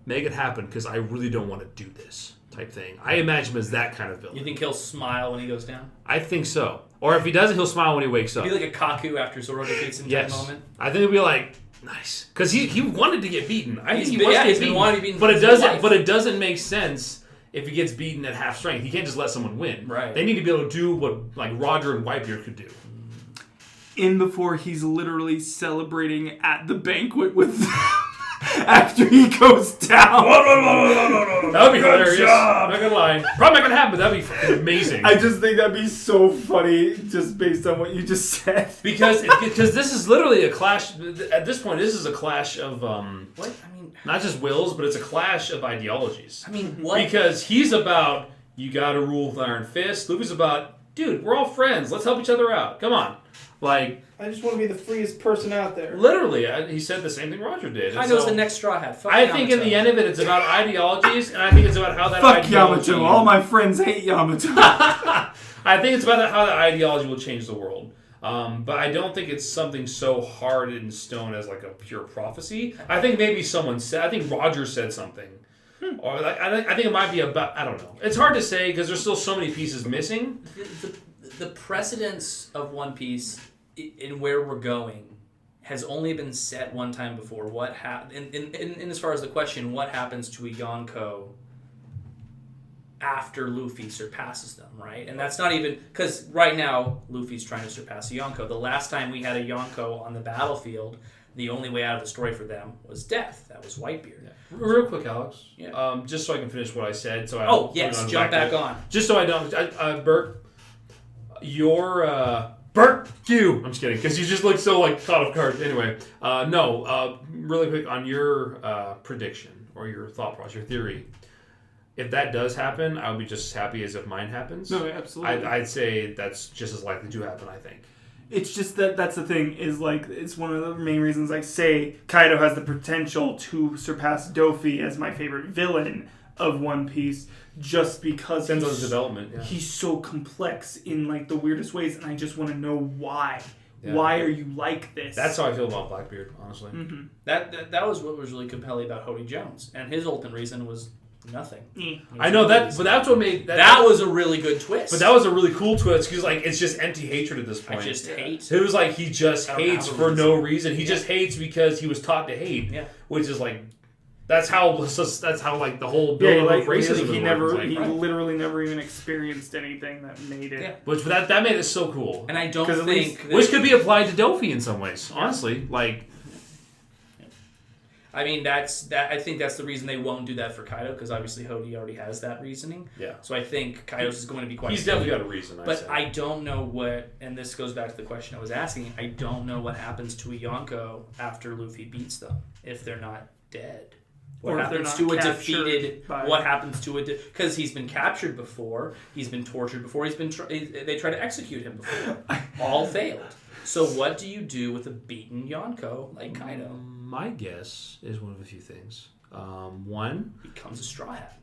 make it happen because I really don't want to do this type thing. I imagine him as that kind of villain. You think he'll smile when he goes down? I think so. Or if he doesn't, he'll smile when he wakes up. Be like a Kaku after Zoro defeats him. Yes. That moment. I think it'll be like nice because he wanted to get beaten. I think He's he wants to he's get been beaten. wanting to be beaten But for it his doesn't. life. But it doesn't make sense if he gets beaten at half strength. He can't just let someone win. Right. They need to be able to do what like Roger and Whitebeard could do. In before he's literally celebrating at the banquet with after he goes down. That would be hilarious. I'm not gonna lie. Probably not gonna happen, but that'd be fucking amazing. I just think that'd be so funny, just based on what you just said. Because this is literally a clash. At this point, this is a clash of What? I mean, not just wills, but it's a clash of ideologies. I mean, what? Because he's about you got to rule with iron fist. Luffy's about dude, we're all friends. Let's help each other out. Come on, like I just want to be the freest person out there. literally, he said the same thing Roger did. And Kaido's so, the next Straw Hat. Fuck I think in Yamato. the end of it, it's about ideologies, and I think it's about how that Fuck ideology. Yamato. All my friends hate Yamato. I think it's about how that ideology will change the world. But I don't think it's something so hard in stone as like a pure prophecy. I think maybe someone said. I think Roger said something, or like, I think it might be about. I don't know. It's hard to say because there's still so many pieces missing. The precedence of One Piece in where we're going has only been set one time before. What in as far as the question, what happens to a Yonko after Luffy surpasses them, right? And that's not even because right now Luffy's trying to surpass a Yonko. The last time we had a Yonko on the battlefield, the only way out of the story for them was death. That was Whitebeard. Yeah. Real quick, Alex. Yeah. Just so I can finish what I said. So I Oh don't yes, put it jump back on. Just so I don't. Burke, your Burke, you. I'm just kidding because you just look so like caught off guard. Anyway, no. Really quick on your prediction or your thought process, your theory. If that does happen, I would be just as happy as if mine happens. No, absolutely. I'd say that's just as likely to happen, I think. It's just that's the thing, is like, it's one of the main reasons I say Kaido has the potential to surpass Dofi as my favorite villain of One Piece, just because Depends on his development. Yeah. he's so complex in like the weirdest ways, and I just want to know why. Yeah. Why are you like this? That's how I feel about Blackbeard, honestly. Mm-hmm. That was what was really compelling about Hody Jones, and his ultimate reason was nothing. I know that, but that's what made that was a really good twist. But that was a really cool twist because like it's just empty hatred at this point. I just hate. It was like he just I don't hates have a for reason. no reason. He just hates because he was taught to hate. Yeah. Which is like that's how like the whole Yeah, build like of racism. he is never, like, he right. literally never even experienced anything that made it. Yeah. Which that made it so cool. And I don't 'Cause at think least- that- Which could be applied to Dofi in some ways. Honestly, like I mean, I think that's the reason they won't do that for Kaido, because obviously Hody already has that reasoning. yeah, So I think Kaido's is going to be quite. he's definitely got a reason. But I don't know what, and this goes back to the question I was asking. I don't know what happens to a Yonko after Luffy beats them if they're not dead. What Or if they're happens not to a captured defeated? by- What happens to a? Because he's been captured before, he's been tortured before, he's been. They tried to execute him before, all failed. So what do you do with a beaten Yonko like Kaido? My guess is one of a few things. One, Becomes a straw hat.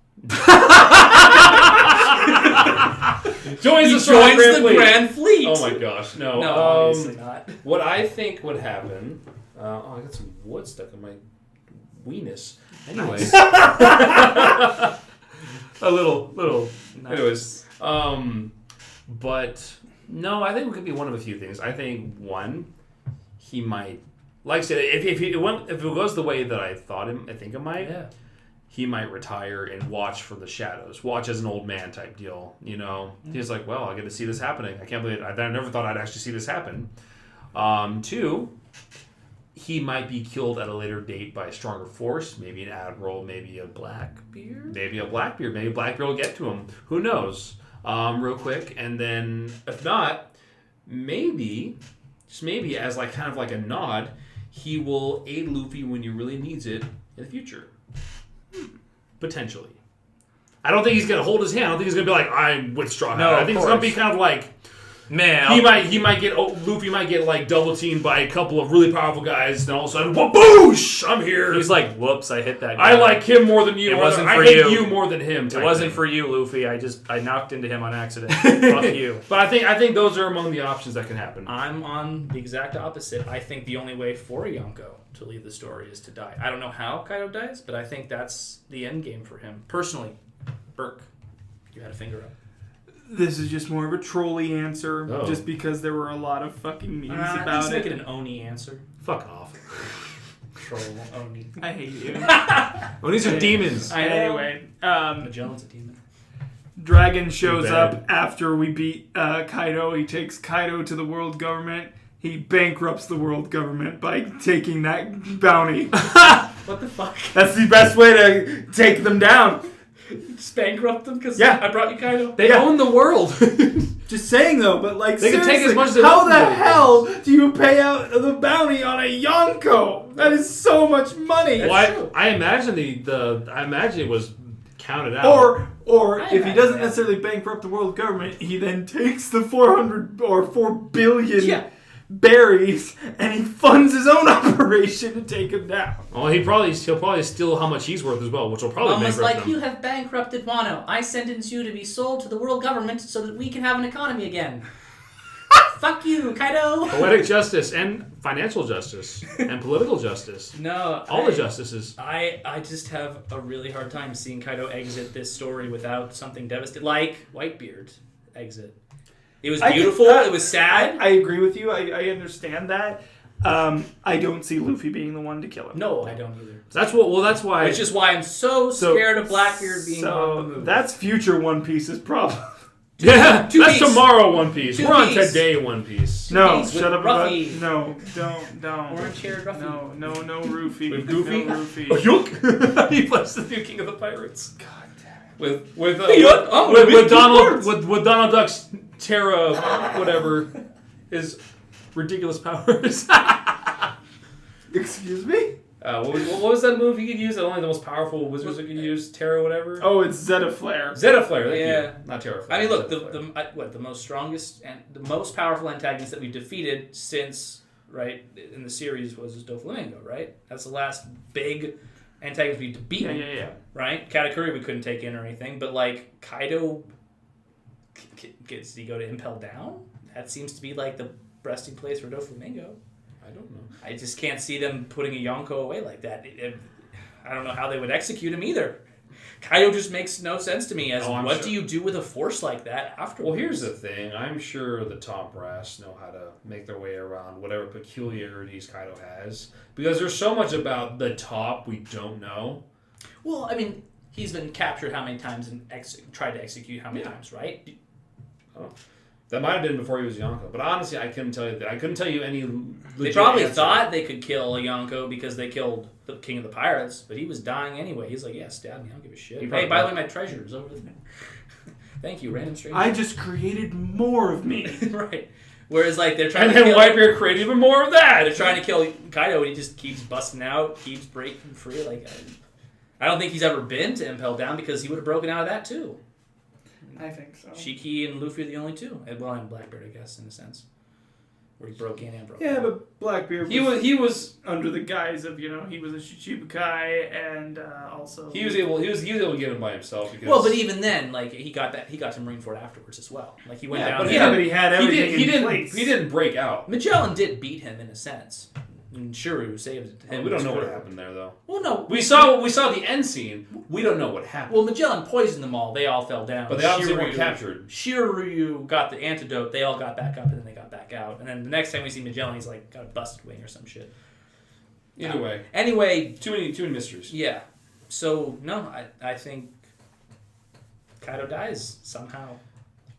joins He the Straw joins Grand the Fleet. Grand Fleet. Oh my gosh, no. No, obviously not. What I think would happen. I got some wood stuck in my weenus. Anyways, a little. Nice. Anyways, but no, I think it could be one of a few things. I think one, he might, like I said, if it goes the way that I think it might. Yeah. He might retire and watch from the shadows, watch as an old man type deal. You know, he's like, well, I get to see this happening. I can't believe it. I never thought I'd actually see this happen. Two, he might be killed at a later date by a stronger force, maybe an admiral, maybe a Blackbeard. Maybe Blackbeard will get to him. Who knows? Real quick, and then if not, maybe, just maybe as like kind of like a nod, he will aid Luffy when he really needs it in the future. Potentially. I don't think he's going to hold his hand. I don't think he's going to be like, I'm with Straw Hat. No, I think it's going to be kind of like, Man, Luffy might get like double teamed by a couple of really powerful guys, and all of a sudden, whoosh! I'm here. He's like, whoops, I hit that guy. I like him more than you. It wasn't I for hate you. you more than him. It wasn't for you, Luffy. I knocked into him on accident. Fuck you. But I think those are among the options that can happen. I'm on the exact opposite. I think the only way for Yonko to leave the story is to die. I don't know how Kaido dies, but I think that's the end game for him. Personally, Burke, you had a finger up. This is just more of a trolley answer, Oh. just because there were a lot of fucking memes Let's about make it. it an Oni answer. Fuck off. Troll Oni. I hate you. Oh, these are demons. Anyway, Magellan's a demon. Dragon shows bad. up after we beat Kaido. He takes Kaido to the world government. He bankrupts the world government by taking that bounty. What the fuck? That's the best way to take them down. Just bankrupt them because Yeah. I brought you Kaido? They own the world. Just saying though, but like They can take as seriously, much as they how want the from hell do you pay out the bounty on a Yonko? That is so much money. Well, I imagine I imagine it was counted out. Or I if he imagine doesn't that. necessarily bankrupt the world government, he then takes the 400 or 4 billion berries and he funds his own operation to take him down. Well, he'll probably steal how much he's worth as well, which will probably Almost bankrupt like him. you have bankrupted Wano. I sentence you to be sold to the world government so that we can have an economy again. Fuck you, Kaido. Poetic justice and financial justice and political justice. No, All the justices. I just have a really hard time seeing Kaido exit this story without something devastating, like Whitebeard's exit. It was beautiful. It was sad. I agree with you. I understand that. I don't see Luffy being the one to kill him. No, I don't either. That's why. Which is why I'm so scared of Blackbeard being on the move. That's future One Piece's problem. Yeah, Two that's Piece. tomorrow One Piece. Two We're on Piece. today One Piece. No, Piece shut with up about Ruffy. No, don't. Orange-haired Ruffy. No, Rufy. With Goofy? No Rufy. Oh, Yook! He plays the new King of the Pirates. God damn it. With Donald Duck's Terra, whatever, his ridiculous powers. Excuse me? What was that move he could use? That only the most powerful wizards could use? Terra, whatever. Oh, it's Zeta Flare. Zeta Flare. Thank Yeah. you. Not Terra Flare. I mean, look, Zeta Flare. the most strongest and the most powerful antagonist that we've defeated since, right, in the series was Doflamingo, right? That's the last big antagonist we've beaten. Yeah. Right? Katakuri we couldn't take in or anything, but like Kaido, does he go to Impel Down? That seems to be like the resting place for Doflamingo. I don't know. I just can't see them putting a Yonko away like that. I don't know how they would execute him either. Kaido just makes no sense to me as what do you do with a force like that afterwards? Well, here's the thing. I'm sure the top brass know how to make their way around whatever peculiarities Kaido has. Because there's so much about the top we don't know. Well, I mean, he's been captured how many times and tried to execute how many times, right? Oh. That might have been before he was Yonko. But honestly, I couldn't tell you that. I couldn't tell you any legit They probably answer. thought they could kill Yonko because they killed the King of the Pirates, but he was dying anyway. He's like, yeah, stab me, I don't give a shit. Hey, by the way, my treasure's over there. Thank you, random stranger. I just created more of me. Right. Whereas, like, they're trying And to then kill... Whitebeard created even more of that. They're trying to kill Kaido, and he just keeps busting out, keeps breaking free. Like, I don't think he's ever been to Impel Down because he would have broken out of that, too. I think so. Shiki and Luffy are the only two. Well, and Blackbeard, I guess, in a sense. Where he broke in and broke Yeah, out. but Blackbeard He was under the guise of, he was a Shichibukai and also... he was able to get him by himself because Well, but even then, like, he got to Marineford afterwards as well. Like, he went down... but but he had everything he in didn't place. he didn't break out. Magellan did beat him in a sense. And Shuru saved him. We don't know what happened there though. Well, no. We saw the end scene. We don't know what happened. Well, Magellan poisoned them all. They all fell down. But they obviously weren't captured. Shiryu got the antidote. They all got back up, and then they got back out. And then the next time we see Magellan, he's like got a busted wing or some shit. Anyway, too many mysteries. yeah. So no, I think Kaido dies somehow.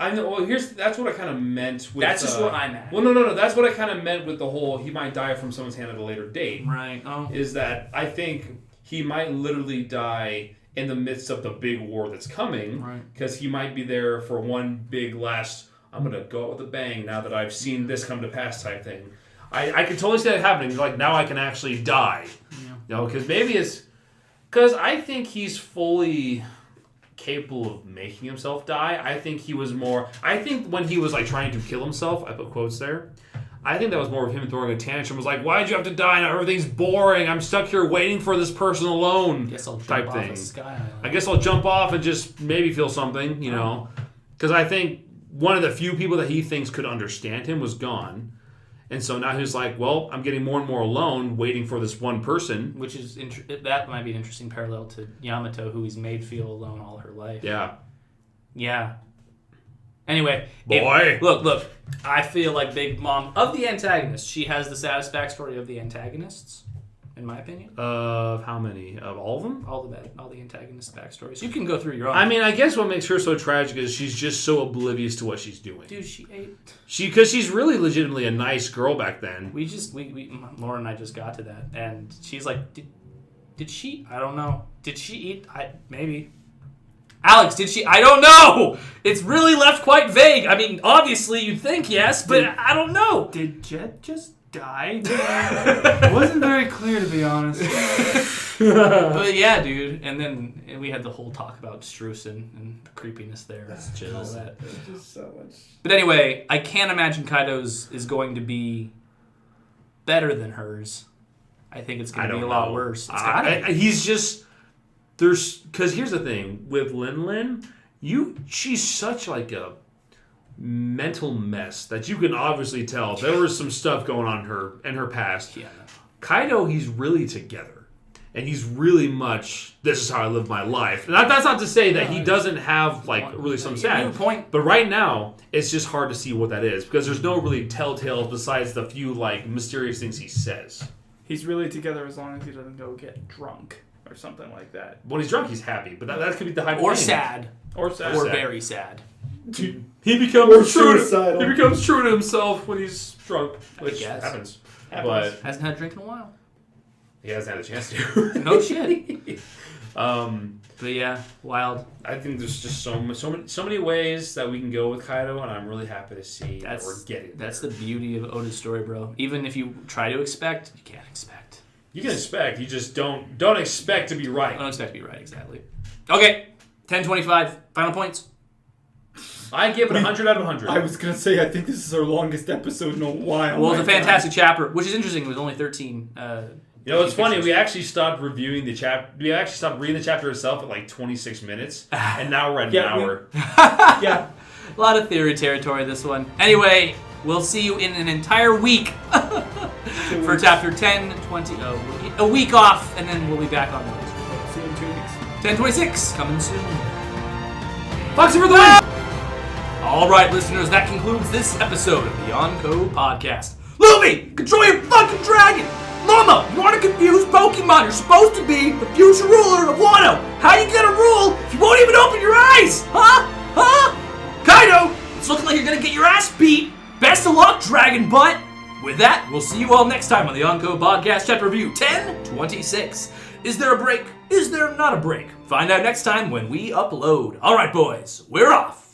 I know. Well, that's what I kind of meant. With, That's just what I'm at. Well, no. That's what I kind of meant with the whole he might die from someone's hand at a later date. Right. Oh. Is that I think he might literally die in the midst of the big war that's coming. Right. Because he might be there for one big last. I'm gonna go out with a bang now that I've seen this come to pass type thing. I can totally see that happening. Like now I can actually die. Yeah. You know, because maybe it's because I think he's fully capable of making himself die. I think he was more... I think when he was like trying to kill himself, I put quotes there, I think that was more of him throwing a tantrum. Was like, why'd you have to die now? Everything's boring. I'm stuck here waiting for this person alone. Guess I'll jump type off thing. a sky island. I guess I'll jump off and just maybe feel something, you know. Because I think one of the few people that he thinks could understand him was gone. And so now he's like, well, I'm getting more and more alone, waiting for this one person. Which is, that might be an interesting parallel to Yamato, who he's made feel alone all her life. Yeah. Yeah. Anyway. Boy. Look. I feel like Big Mom, of the antagonists, she has the saddest backstory of the antagonists, in my opinion. Of how many? Of all of them? All the antagonist backstories. You can go through your own. I mean, I guess what makes her so tragic is she's just so oblivious to what she's doing. Dude, she ate. Because she's really legitimately a nice girl back then. We Laura and I just got to that, and she's like, did she? I don't know. Did she eat? Maybe. Alex, did she? I don't know! It's really left quite vague. I mean, obviously you'd think yes, but I don't know. Did Jet just die? It wasn't very clear, to be honest. But yeah, dude. And then we had the whole talk about Streusen and the creepiness there. That's and all just... that. Just so much. But anyway, I can't imagine Kaido's is going to be better than hers. I think it's going to be a lot worse. It's gotta be. He's just... Because here's the thing. With Lin, she's such like a mental mess that you can obviously tell there was some stuff going on in her past. Yeah. Kaido, he's really together. And he's really much, this is how I live my life. And that's not to say that he doesn't have like really some sad. Point. But right now, it's just hard to see what that is. Because there's no really telltales besides the few like mysterious things he says. He's really together as long as he doesn't go get drunk. Or something like that. When he's drunk, he's happy, but that could be the hype. Or sad. Or sad. Or very sad. He becomes suicidal. He becomes true to himself when he's drunk, which guess. happens. Happens. But Hasn't had a drink in a while. he hasn't had a chance to. No shit. But yeah, wild. I think there's just so many ways that we can go with Kaido, and I'm really happy to see that we're getting there. That's the beauty of Oda's story, bro. Even if you try to expect, you can't expect. You can expect, you just don't expect to be right. I don't expect to be right, exactly. Okay, 10-25, final points. I give it 100 out of 100. I was going to say, I think this is our longest episode in a while. Well, it's a fantastic chapter, which is interesting. It was only 13. You know, it's funny. We actually stopped reviewing the chapter. We actually stopped reading the chapter itself at like 26 minutes, and now we're at an hour. Yeah. A lot of theory territory, this one. Anyway, we'll see you in an entire week for chapter 10, 20. A week off, and then we'll be back on those. See you in 2 weeks. 10-26, coming soon. Foxy for the win! All right, listeners, that concludes this episode of the Yonko Podcast. Luffy, control your fucking dragon! Momo, you want to confuse Pokemon? You're supposed to be the future ruler of Wano. How you gonna rule if you won't even open your eyes? Huh? Kaido, it's looking like you're gonna get your ass beat. Best of luck, dragon butt. With that, we'll see you all next time on the Yonko Podcast Chapter Review 10-26. Is there a break? Is there not a break? Find out next time when we upload. All right, boys, we're off.